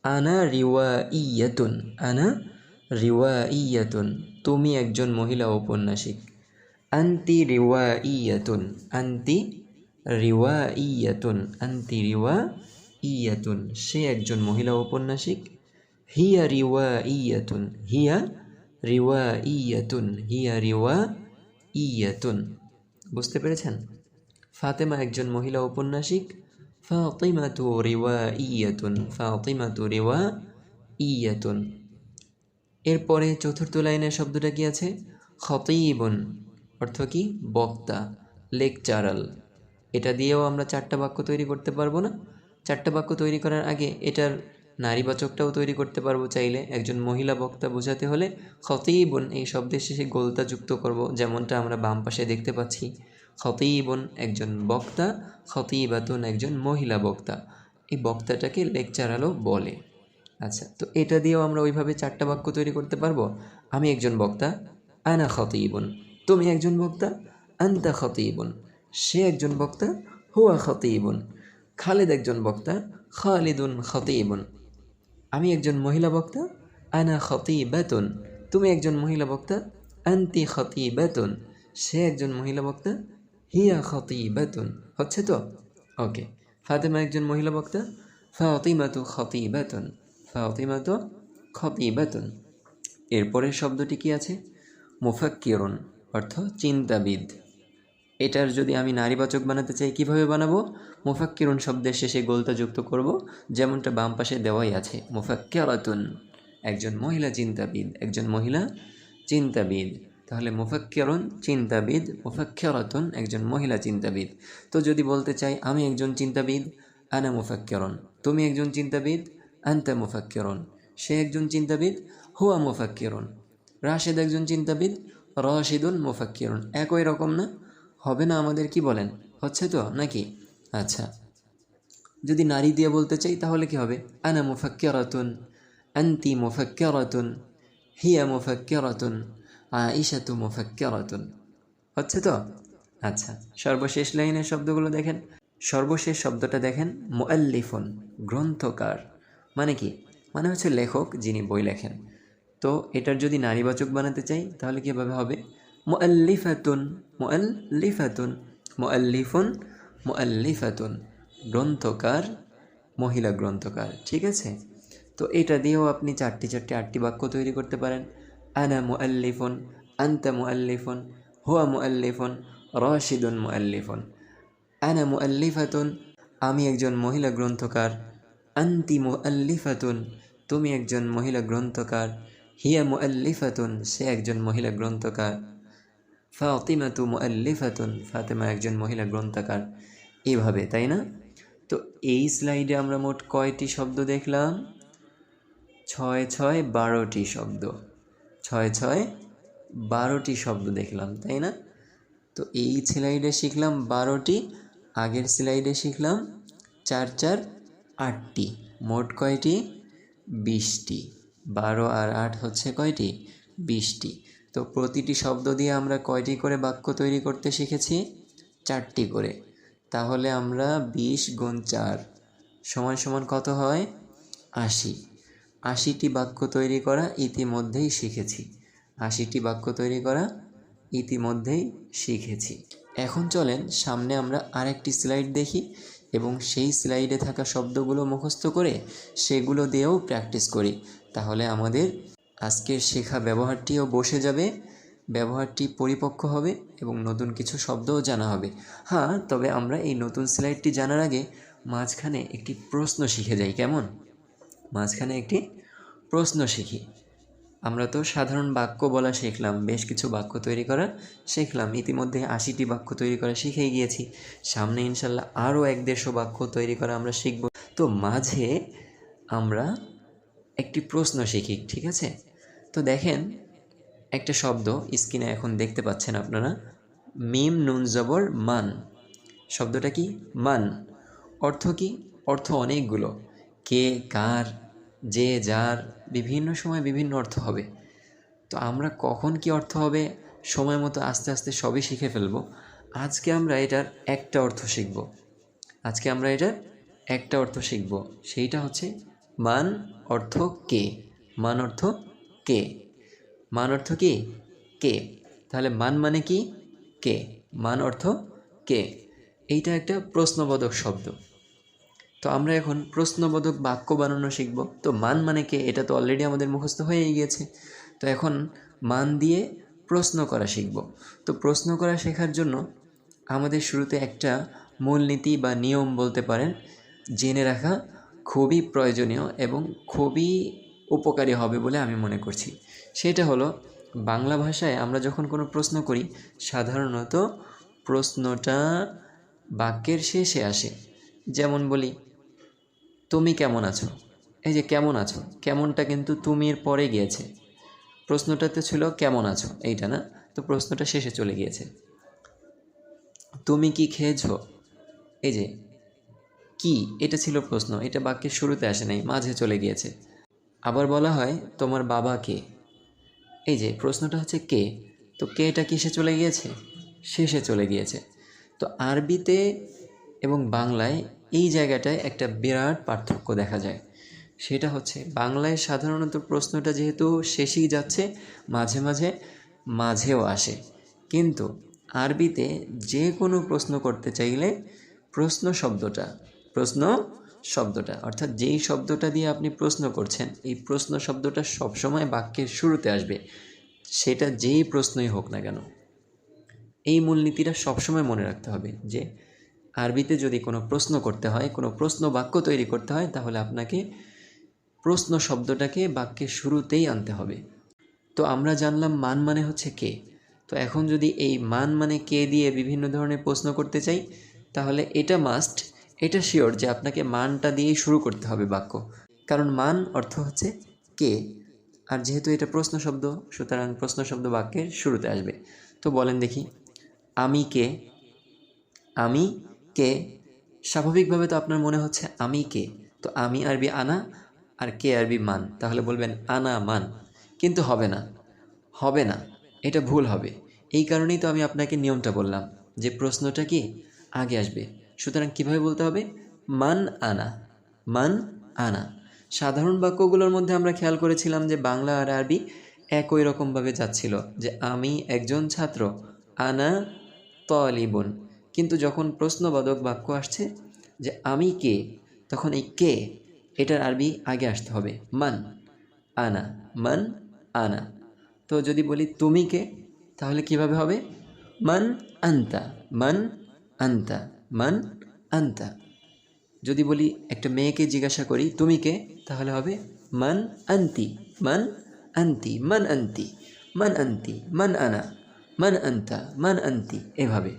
আনা রিওয়াইয়াতুন, আনা রিওয়াইয়াতুন, তুমি একজন মহিলা ঔপন্যাসিক। আন্তি রিওয়াইয়াতুন, আন্তি রিওয়াইয়াতুন, আন্তি রিওয়াইয়াতুন, সে একজন মহিলা ঔপন্যাসিক। হিয়া রিওয়াইয়াতুন, হিয়া রিওয়াইয়াতুন, হিয়া রিওয়াইয়াতুন। বুঝতে পেরেছেন? ফাতেমা একজন মহিলা ঔপন্যাসিক, ফাতিমাতু রিওয়াইয়াতুন, ফাতিমাতু রিওয়াইয়াতুন। এরপরে 4র্থ লাইনের শব্দটা কি আছে? খতীবুন, অর্থ কি? বক্তা, লেকচারাল। এটা দিয়েও আমরা 4টা বাক্য তৈরি করতে পারবো না? 4টা বাক্য তৈরি করার আগে এটার নারীবাচকটাও তৈরি করতে পারবো চাইলে। একজন মহিলা বক্তা বোঝাতে হলে খতীবুন এই শব্দের শেষে গোলতা যুক্ত করব, যেমনটা আমরা বাম পাশে দেখতে পাচ্ছি। খতীবুন একজন বক্তা, খতীবাতুন একজন মহিলা বক্তা। এই বক্তাটাকে লেকচারালও বলে। আচ্ছা, তো এটা দিয়েও আমরা ওইভাবে 4টা বাক্য তৈরি করতে পারবো। আমি একজন বক্তা, আনা খতীবুন। তুমি একজন বক্তা, আনতা খতীবুন। সে একজন বক্তা, হুয়া খতীবুন। খালিদ একজন বক্তা, খালিদুন খতীবুন। আমি একজন মহিলা বক্তা, আনা খতীবাতুন। তুমি একজন মহিলা বক্তা, আনতি খতীবাতুন। সে একজন মহিলা বক্তা, হিয়া খতীবাতুন। হচ্ছে তো? ওকে। ফাতেমা একজন মহিলা বক্তা, ফাতিমাতু খতীবাতুন। ফাতিমাতু খতীবাতুন। এরপরের শব্দটি কি আছে? মুফাক্কিরুন, অর্থ চিন্তাবিদ। এটার যদি আমি নারীবাচক বানাতে চাই কিভাবে বানাবো? মুফাক্কিরুন শব্দের শেষে গোলতা যুক্ত করব, যেমনটা বাম পাশে দেওয়াই আছে। মুফাক্কিরাতুন একজন মহিলা চিন্তাবিদ, একজন মহিলা চিন্তাবিদ। তাহলে মুফাক্কিরুন চিন্তাবিদ, মুফাক্কিরাতুন একজন মহিলা চিন্তাবিদ। তো যদি বলতে চাই আমি একজন চিন্তাবিদ, আনা মুফাক্কিরুন। তুমি একজন চিন্তাবিদ, আনতা মুফাক্কিরুন। সে একজন চিন্তাবিদ, হুয়া মুফাক্কিরুন। রাশেদ একজন চিন্তাবিদ, রাশিদুন মুফাক্কিরুন। একই রকম না? হবে না আমাদের, কি বলেন? হচ্ছে তো নাকি? আচ্ছা, যদি নারী দিয়ে বলতে চাই তাহলে কি হবে? আনা মুফাক্কিরাতুন, আনতি মুফাক্কিরাতুন, হিয়া মুফাক্কিরাতুন, আয়েশাতু মুফাক্কিরাতুন। হচ্ছে তো? আচ্ছা, সর্বশেষ লাইনের শব্দগুলো দেখেন। সর্বশেষ শব্দটা দেখেন, মুআল্লিফুন গ্রন্থকার। মানে কি? মানে হচ্ছে লেখক, যিনি বই লেখেন। তো এটার যদি নারীবাচক বানাতে চাই তাহলে কীভাবে হবে? মুআল্লিফাতুন, মুআল্লিফাতুন, মুআল্লিফুন, মুআল্লিফাতুন গ্রন্থকার, মহিলা গ্রন্থকার। ঠিক আছে? তো এটা দিয়েও আপনি 8টি বাক্য তৈরি করতে পারেন। আনা মুআল্লিফুন, আনতা মুআল্লিফুন, হুয়া মুআল্লিফুন, রাশিদুন মুআল্লিফুন। আনা মুআল্লিফাতুন আমি একজন মহিলা গ্রন্থকার, আনতি মুআল্লিফাতুন তুমি একজন মহিলা গ্রন্থকার, হিয়া মুআল্লিফাতুন সে একজন মহিলা গ্রন্থকার, ফাতিমাতু মুআল্লিফাতুন ফাতেমা একজন মহিলা গ্রন্থকার। এইভাবে, তাই না? তো এই স্লাইডে আমরা মোট কয়টি শব্দ দেখলাম? 6 6 12টি শব্দ। 6 6 12টি শব্দ দেখলাম, তাই না? তো এই স্লাইডে শিখলাম 12টি, আগের স্লাইডে শিখলাম 4 4 8টি। মোট কয়টি? 20টি। 12 আর 8 হচ্ছে কয়টি? 20টি। তো প্রতিটি শব্দ দিয়ে আমরা কয়টি করে বাক্য তৈরি করতে শিখেছি? 4টি করে। তাহলে আমরা 20 গুণ 4 সমান সমান কত হয়? 80। 80টি বাক্য তৈরি করা ইতিমধ্যেই শিখেছি। 80টি বাক্য তৈরি করা ইতিমধ্যেই শিখেছি। এখন চলেন সামনে আমরা আরেকটি স্লাইড দেখি এবং সেই স্লাইডে থাকা শব্দগুলো মুখস্থ করে সেগুলো দিয়েও প্র্যাকটিস করি। তাহলে আমাদের আজকের শেখা ব্যবহারটিও বসে যাবে, ব্যবহারটি পরিপক্ক হবে এবং নতুন কিছু শব্দও জানা হবে। হ্যাঁ, তবে আমরা এই নতুন স্লাইডটি জানার আগে মাঝখানে একটি প্রশ্ন শিখে যাই, কেমন? মাঝখানে একটি প্রশ্ন শিখি। আমরা তো সাধারণ বাক্য বলা শিখলাম, বেশ কিছু বাক্য তৈরি করা শিখলাম, ইতিমধ্যে 80টি বাক্য তৈরি করা শিখেই গিয়েছি। সামনে ইনশাল্লাহ আরও 150 বাক্য তৈরি করা আমরা শিখব। তো মাঝে আমরা একটি প্রশ্ন শিখি, ঠিক আছে? তো দেখেন একটা শব্দ স্ক্রিনে এখন দেখতে পাচ্ছেন আপনারা, মিম নুন জবর মান। শব্দটা কি? মান। অর্থ কি? অর্থ অনেকগুলো। কে, কার, যে, যার, বিভিন্ন সময় বিভিন্ন অর্থ হবে। তো আমরা কখন কি অর্থ হবে সময় মতো আস্তে আস্তে সবই শিখে ফেলবো। আজকে আমরা এটার একটা অর্থ শিখব। সেইটা হচ্ছে মান অর্থ কে। মান অর্থ কে। মান অর্থ কি? কে। তাহলে মান মানে কি? কে। মান অর্থ কে। এইটা একটা প্রশ্নবোধক শব্দ। তো আমরা এখন প্রশ্নবোধক বাক্য বানানো শিখব। তো মান মানে কে এটা তো অলরেডি আমাদের মুখস্থ হয়ে গিয়েছে। তো এখন মান দিয়ে প্রশ্ন করা শিখব। তো প্রশ্ন করা শেখার জন্য আমাদের শুরুতে একটা মূলনীতি বা নিয়ম বলতে পারেন জেনে রাখা খুবই প্রয়োজনীয় এবং খুবই উপকারী হবে বলে আমি মনে করছি। সেটা হলো, বাংলা ভাষায় আমরা যখন কোনো প্রশ্ন করি সাধারণত প্রশ্নটা বাক্যের শেষে আসে। যেমন বলি, তুমি কেমন আছো? এই যে কেমন আছো, কেমনটা কিন্তু তুমির পরে গিয়েছে। প্রশ্নটাতে ছিল কেমন আছো, এইটা না, তো প্রশ্নটা শেষে চলে গিয়েছে। তুমি কি খেয়েছো, এই যে কি, এটা ছিল প্রশ্ন, এটা বাক্যের শুরুতে আসে নাই, মাঝে চলে গিয়েছে। আবার বলা হয় তোমার বাবা কে, এই যে প্রশ্নটা হচ্ছে কে, তো কেটা কিসে চলে গিয়েছে, শেষে চলে গিয়েছে। তো আরবিতে এবং বাংলায় এই জায়গাটায় একটা বিরাট পার্থক্য দেখা যায়। সেটা হচ্ছে বাংলায় সাধারণত প্রশ্নটা যেহেতু শেষেই যাচ্ছে, মাঝে মাঝে মাঝেও আসে, কিন্তু আরবিতে যে কোনো প্রশ্ন করতে চাইলে প্রশ্ন শব্দটা অর্থাৎ যেই শব্দটা দিয়ে আপনি প্রশ্ন করছেন, এই প্রশ্ন শব্দটা সবসময় বাক্যের শুরুতে আসবে, সেটা যেই প্রশ্নই হোক না কেন। এই মূলনীতিটা সবসময় মনে রাখতে হবে যে আরবিতে যদি কোনো প্রশ্ন করতে হয়, কোনো প্রশ্ন বাক্য তৈরি করতে হয়, তাহলে আপনাকে প্রশ্ন শব্দটাকে বাক্যের শুরুতেই আনতে হবে। তো আমরা জানলাম মান মানে হচ্ছে কে। তো এখন যদি এই মান মানে কে দিয়ে বিভিন্ন ধরনের প্রশ্ন করতে চাই, তাহলে এটা মাস্ট, এটা শিওর যে আপনাকে মানটা দিয়েই শুরু করতে হবে বাক্য, কারণ মান অর্থ হচ্ছে কে। আর যেহেতু এটা প্রশ্ন শব্দ, সুতরাং প্রশ্ন শব্দ বাক্যের শুরুতে আসবে। তো বলেন দেখি, আমি কে, আমি কে, স্বাভাবিকভাবে তো আপনার মনে হচ্ছে আমি কে, তো আমি আরবি আনা আর কে আরবি মান, তাহলে বলবেন আনা মান, কিন্তু হবে না, এটা ভুল হবে। এই কারণেই তো আমি আপনাকে নিয়মটা বললাম যে প্রশ্নটা কি আগে আসবে। সুতরাং কিভাবে বলতে হবে, মান আনা, মান আনা। সাধারণ বাক্যগুলোর মধ্যে আমরা খেয়াল করেছিলাম যে বাংলা আর আরবি একই রকমভাবে যাচ্ছিল, যে আমি একজন ছাত্র, আনা তলিবুন। কিন্তু যখন প্রশ্নবোধক বাক্য আসছে যে আমি কে, তখন এই কে এটার আরবি আগে আসতে হবে, মান আনা, মান আনা। তো যদি বলি তুমি কে, তাহলে কিভাবে হবে, মান আন্তা, মান আন্তা, মান আন্তা। যদি বলি একটা মেয়েকে জিজ্ঞাসা করি তুমি কে, তাহলে হবে মান আন্তি, মান আন্তি, মান আন্তি, মান আন্তি, মান আনা, মান আন্তা, মান আন্তি, এভাবে।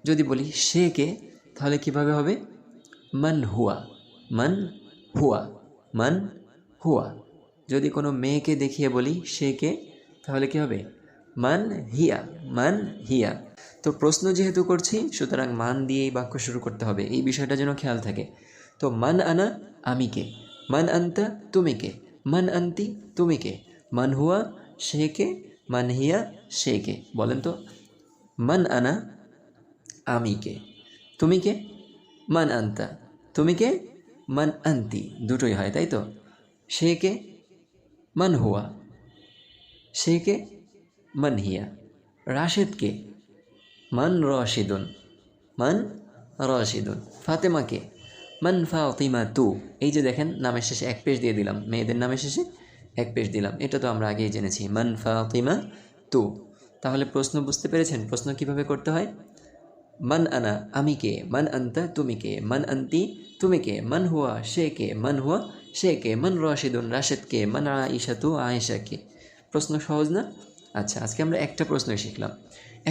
যদি বলি সে কে, তাহলে কিভাবে হবে, মান হুয়া, মান হুয়া, মান হুয়া। যদি কোনো মেয়েকে দেখিয়ে বলি সে কে, তাহলে কি হবে, মান হিয়া, মান হিয়া। তো প্রশ্ন যেহেতু করছি, সুতরাং মান দিয়েই বাক্য শুরু করতে হবে, এই বিষয়টা যেন খেয়াল থাকে। তো মান আনা আমি কে, মান আন্তা তুমি কে, মান আন্তি তুমি কে, মান হুয়া সে কে, মান হিয়া সে কে। বলেন তো, মান আনা আমি কে, তুমি কে, মান আন্তা তুমি কে, মান আন্তি দুটোই হয়, তাই তো। সে কে, মান হুয়া, সে কে, মান হিয়া। রাশেদ কে, মান রশিদুন, মান রশিদুন। ফাতেমা কে, মান ফাতিমা তু। এই যে দেখেন, নামের শেষে এক পেশ দিয়ে দিলাম, মেয়েদের নামের শেষে এক পেশ দিলাম, এটা তো আমরা আগেই জেনেছি, মান ফাতিমা তু। তাহলে প্রশ্ন বুঝতে পেরেছেন, প্রশ্ন কিভাবে করতে হয়, মান আনা আমি কে, মান আন্তা তুমি কে, মান আন্তি তুমি কে, মান হুয়া সে কে, মান হুয়া সে কে, মান রশিদুন রাশেদ কে, মান আয়েশা তু আয়েশা কে। প্রশ্ন সহজ না? আচ্ছা, আজকে আমরা একটা প্রশ্নই শিখলাম।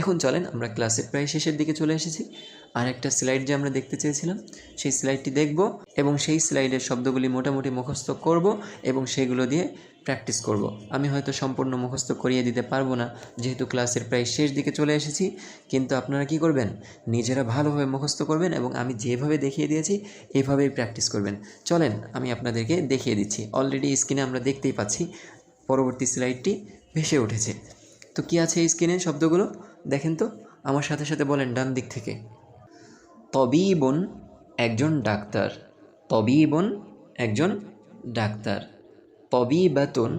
এখন চলেন, আমরা ক্লাসের প্রায় শেষের দিকে চলে এসেছি। আর একটা স্লাইড যে আমরা দেখতে চেয়েছিলাম, সেই স্লাইডটি দেখব এবং সেই স্লাইডের শব্দগুলি মোটামুটি মুখস্থ করব এবং সেগুলো দিয়ে প্র্যাকটিস করব। আমি হয়তো সম্পূর্ণ মুখস্থ করিয়ে দিতে পারবো না, যেহেতু ক্লাসের প্রায় শেষ দিকে চলে এসেছি, কিন্তু আপনারা কি করবেন, নিজেরা ভালোভাবে মুখস্থ করবেন এবং আমি যেভাবে দেখিয়ে দিয়েছি এইভাবেই প্র্যাকটিস করবেন। চলেন আমি আপনাদেরকে দেখিয়ে দিচ্ছি, অলরেডি স্ক্রিনে আমরা দেখতেই পাচ্ছি পরবর্তী স্লাইডটি ভেসে উঠেছে। তো কি আছে এই স্ক্রিনে শব্দগুলো দেখেন তো, আমার সাথে সাথে বলেন ডান দিক থেকে। তবিবুন একজন ডাক্তার, তবিবুন একজন ডাক্তার, তবিবাতুন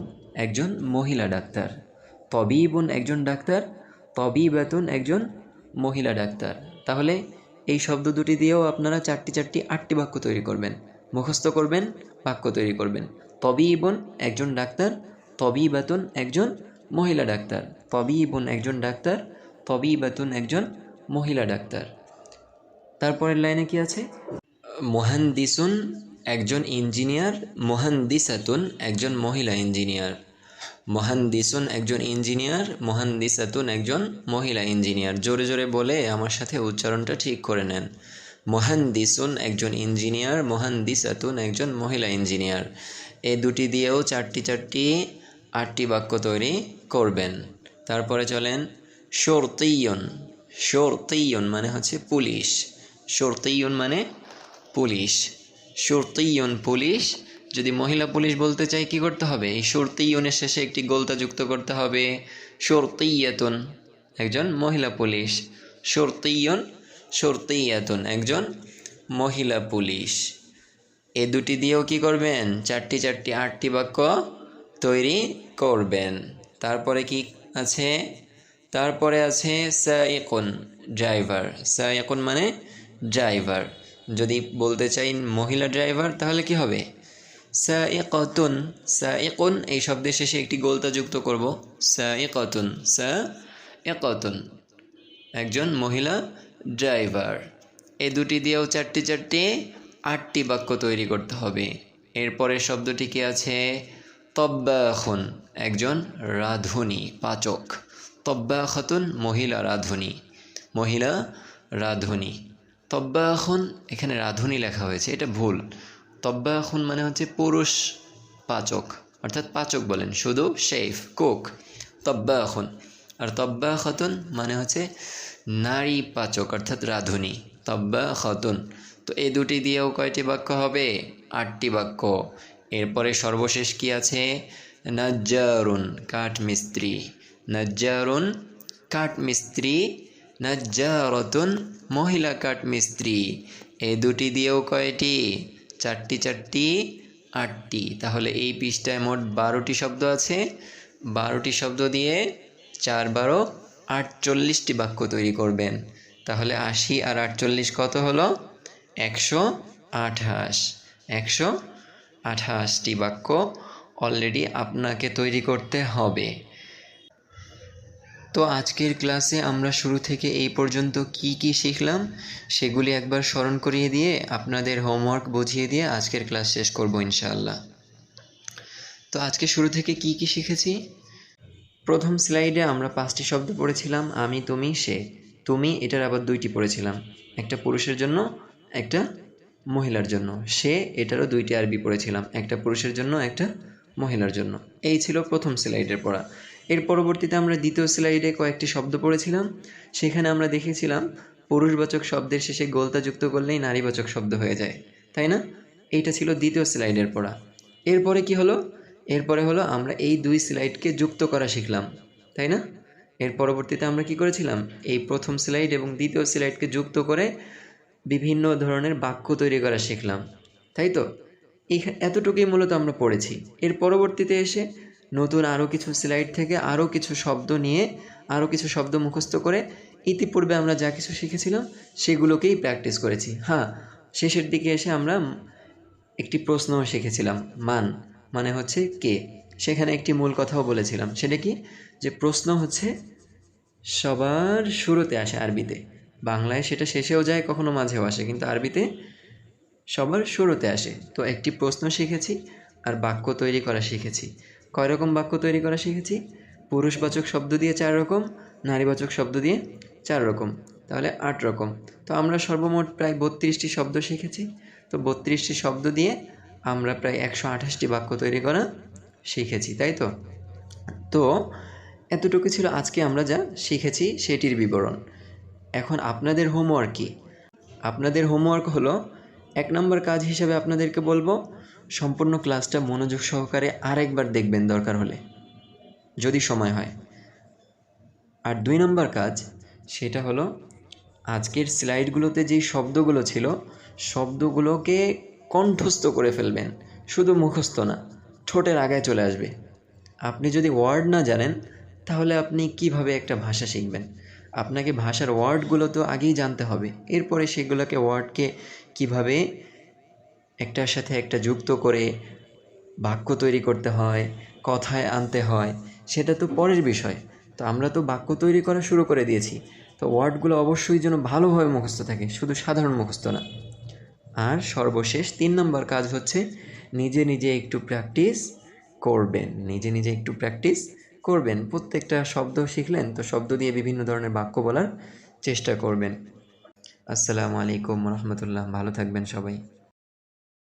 একজন মহিলা ডাক্তার, তবিবুন একজন ডাক্তার, তবিবাতুন একজন মহিলা ডাক্তার। তাহলে এই শব্দ দুটি দিয়েও আপনারা চারটি আটটি বাক্য তৈরি করবেন, মুখস্থ করবেন, বাক্য তৈরি করবেন। তবিবুন একজন ডাক্তার, তবিবাতুন একজন মহিলা ডাক্তার, তবিবুন একজন ডাক্তার, তবিবাতুন একজন মহিলা ডাক্তার। তারপরের লাইনে কি আছে, মুহান্দিসুন একজন ইঞ্জিনিয়ার, মুহান্দিসাতুন একজন মহিলা ইঞ্জিনিয়ার, মুহান্দিসুন একজন ইঞ্জিনিয়ার, মুহান্দিসাতুন একজন মহিলা ইঞ্জিনিয়ার। জোরে জোরে বলে আমার সাথে উচ্চারণটা ঠিক করে নেন। মুহান্দিসুন একজন ইঞ্জিনিয়ার, মুহান্দিসাতুন একজন মহিলা ইঞ্জিনিয়ার। এই দুটি দিয়েও চারটি চারটি 8টি বাক্য তৈরি করবেন। তারপরে চলেন শর্তিয়ন। শর্তিয়ন মানে হচ্ছে পুলিশ। শর্তিয়ন মানে পুলিশ। শর্তিয়ন পুলিশ। যদি মহিলা পুলিশ বলতে চাই কি করতে হবে? এই শর্তিয়নের শেষে একটি গোলতা যুক্ত করতে হবে। শর্তিয়াতুন একজন মহিলা পুলিশ। শর্তিয়ন শর্তিয়াতুন একজন মহিলা পুলিশ। এ দুটি দিয়েও কি করবেন? চারটি চারটি 8টি বাক্য তৈরি করবেন। তারপরে কি আছে? তারপরে আছে সাইকুন ড্রাইভার। সাইকুন মানে ড্রাইভার। যদি বলতে চাই মহিলা ড্রাইভার তাহলে কি হবে? সাইকাতুন। সাইকুন এই শব্দের শেষে একটি গোলতা যুক্ত করব। সাইকাতুন। সাইকাতুন একজন মহিলা ড্রাইভার। এই দুটি দিয়েও চারটি চারটি 8টি বাক্য তৈরি করতে হবে। এরপরের শব্দটি কি আছে? তব্বাখুন একজন রাঁধুনি, পাচক। তব্বাখাতুন মহিলা রাঁধুনি। মহিলা রাঁধুনি। তব্বাখুন এখানে রাঁধুনি লেখা হয়েছে, এটা ভুল। তব্বাখুন মানে হচ্ছে পুরুষ পাচক, অর্থাৎ পাচক বলেন, শুধু শেফ কুক তব্বাখুন। আর তব্বাখাতুন মানে হচ্ছে নারী পাচক অর্থাৎ রাঁধুনি, তব্বাখাতুন। তো এই দুটি দিয়েও কয়টি বাক্য হবে? 8টি বাক্য। এরপরে সর্বশেষ কি আছে? নাজ্জারুন কাঠমিস্ত্রি। নাজ্জারুন কাঠমিস্ত্রি। নাজ্জারাতুন মহিলা কাঠমিস্ত্রি। এই দুটি দিয়েও কয়টি? চারটি চারটি 8টি। তাহলে এই পৃষ্ঠায় মোট 12টি শব্দ আছে। 12টি শব্দ দিয়ে 4 12 48টি বাক্য তৈরি করবেন। তাহলে 80 আর 48 কত হলো? 128। 128টি বাক্য অলরেডি আপনাকে তৈরি করতে হবে। তো আজকের ক্লাসে আমরা শুরু থেকে এই পর্যন্ত কি কি শিখলাম সেগুলি একবার স্মরণ করিয়ে দিয়ে আপনাদের হোমওয়ার্ক বুঝিয়ে দিয়ে আজকের ক্লাস শেষ করব ইনশাআল্লাহ। তো আজকে শুরু থেকে কি কি শিখেছি? প্রথম স্লাইডে আমরা 5টি শব্দ পড়েছিলাম, আমি, তুমি, সে। তুমি এটার আবার 2টি পড়েছিলাম, একটা পুরুষের জন্য একটা মহিলার জন্য। সে এটারও 2টি আরবি পড়েছিলাম, একটা পুরুষের জন্য একটা মহিলার জন্য। এই ছিল প্রথম স্লাইডের পড়া। এর পরবর্তীতে আমরা দ্বিতীয় স্লাইডে কয়েকটি শব্দ পড়েছিলাম। সেখানে আমরা দেখেছিলাম পুরুষবাচক শব্দের শেষে গোলতা যুক্ত করলেই নারীবাচক শব্দ হয়ে যায়, তাই না? এইটা ছিল দ্বিতীয় স্লাইডের পড়া। এরপরে কি হলো? এরপরে হলো আমরা এই 2 স্লাইডকে যুক্ত করা শিখলাম, তাই না? এর পরবর্তীতে আমরা কি করেছিলাম? এই প্রথম স্লাইড এবং দ্বিতীয় স্লাইডকে যুক্ত করে বিভিন্ন ধরনের বাক্য তৈরি করা শিখলাম, তাই তো? এতটুকুই মূলত আমরা পড়েছি। এর পরবর্তীতে এসে নতুন আরও কিছু স্লাইড থেকে আরও কিছু শব্দ নিয়ে আরও কিছু শব্দ মুখস্থ করে ইতিপূর্বে আমরা যা কিছু শিখেছিলাম সেগুলোকেই প্র্যাকটিস করেছি। হ্যাঁ, শেষের দিকে এসে আমরা একটি প্রশ্নও শিখেছিলাম, মান মানে হচ্ছে কে। সেখানে একটি মূল কথাও বলেছিলাম, সেটা কি? যে প্রশ্ন হচ্ছে সবার শুরুতে আসে আরবিতে, বাংলায় সেটা শেষেও যায়, কখনো মাঝেও আসে, কিন্তু আরবিতে সবার শুরুতে আসে। তো একটি প্রশ্ন শিখেছি আর বাক্য তৈরি করা শিখেছি। কয় রকম বাক্য তৈরি করা শিখেছি? পুরুষবাচক শব্দ দিয়ে 4 রকম, নারীবাচক শব্দ দিয়ে 4 রকম, তাহলে 8 রকম। তো আমরা সর্বমোট প্রায় 32টি শব্দ শিখেছি। তো 32টি শব্দ দিয়ে আমরা প্রায় 128টি বাক্য তৈরি করা শিখেছি, তাই তো? তো এতটুকু ছিল আজকে আমরা যা শিখেছি সেটির বিবরণ। এখন আপনাদের হোমওয়ার্ক কি? আপনাদের হোমওয়ার্ক হলো 1 নম্বর কাজ হিসেবে আপনাদেরকে বলবো সম্পূর্ণ ক্লাসটা মনোযোগ সহকারে আরেকবার দেখবেন দরকার হলে, যদি সময় হয়। আর 2 নম্বর কাজ, সেটা হলো আজকের স্লাইডগুলোতে যেই শব্দগুলো ছিল শব্দগুলোকে কণ্ঠস্থ করে ফেলবেন, শুধু মুখস্থ না, ঠোঁটের আগায় চলে আসবে। আপনি যদি ওয়ার্ড না জানেন তাহলে আপনি কিভাবে একটা ভাষা শিখবেন? আপনাকে ভাষার ওয়ার্ডগুলো তো আগেই জানতে হবে, এরপরে সেগুলোকে ওয়ার্ডকে কিভাবে একটার সাথে একটা যুক্ত করে বাক্য তৈরি করতে হয়, কথায় আনতে হয়, সেটা তো পরের বিষয়। তো আমরা তো বাক্য তৈরি করা শুরু করে দিয়েছি। তো ওয়ার্ডগুলো অবশ্যই যেন ভালোভাবে মুখস্থ থাকে, শুধু সাধারণ মুখস্থ না। আর সর্বশেষ 3 নম্বর কাজ হচ্ছে নিজে নিজে একটু প্র্যাকটিস করবেন। নিজে নিজে একটু প্র্যাকটিস করবেন। প্রত্যেকটা শব্দ শিখলেন তো শব্দ দিয়ে বিভিন্ন ধরনের বাক্য বলার চেষ্টা করবেন। আসসালামু আলাইকুম রহমতুল্লাহ। ভালো থাকবেন সবাই।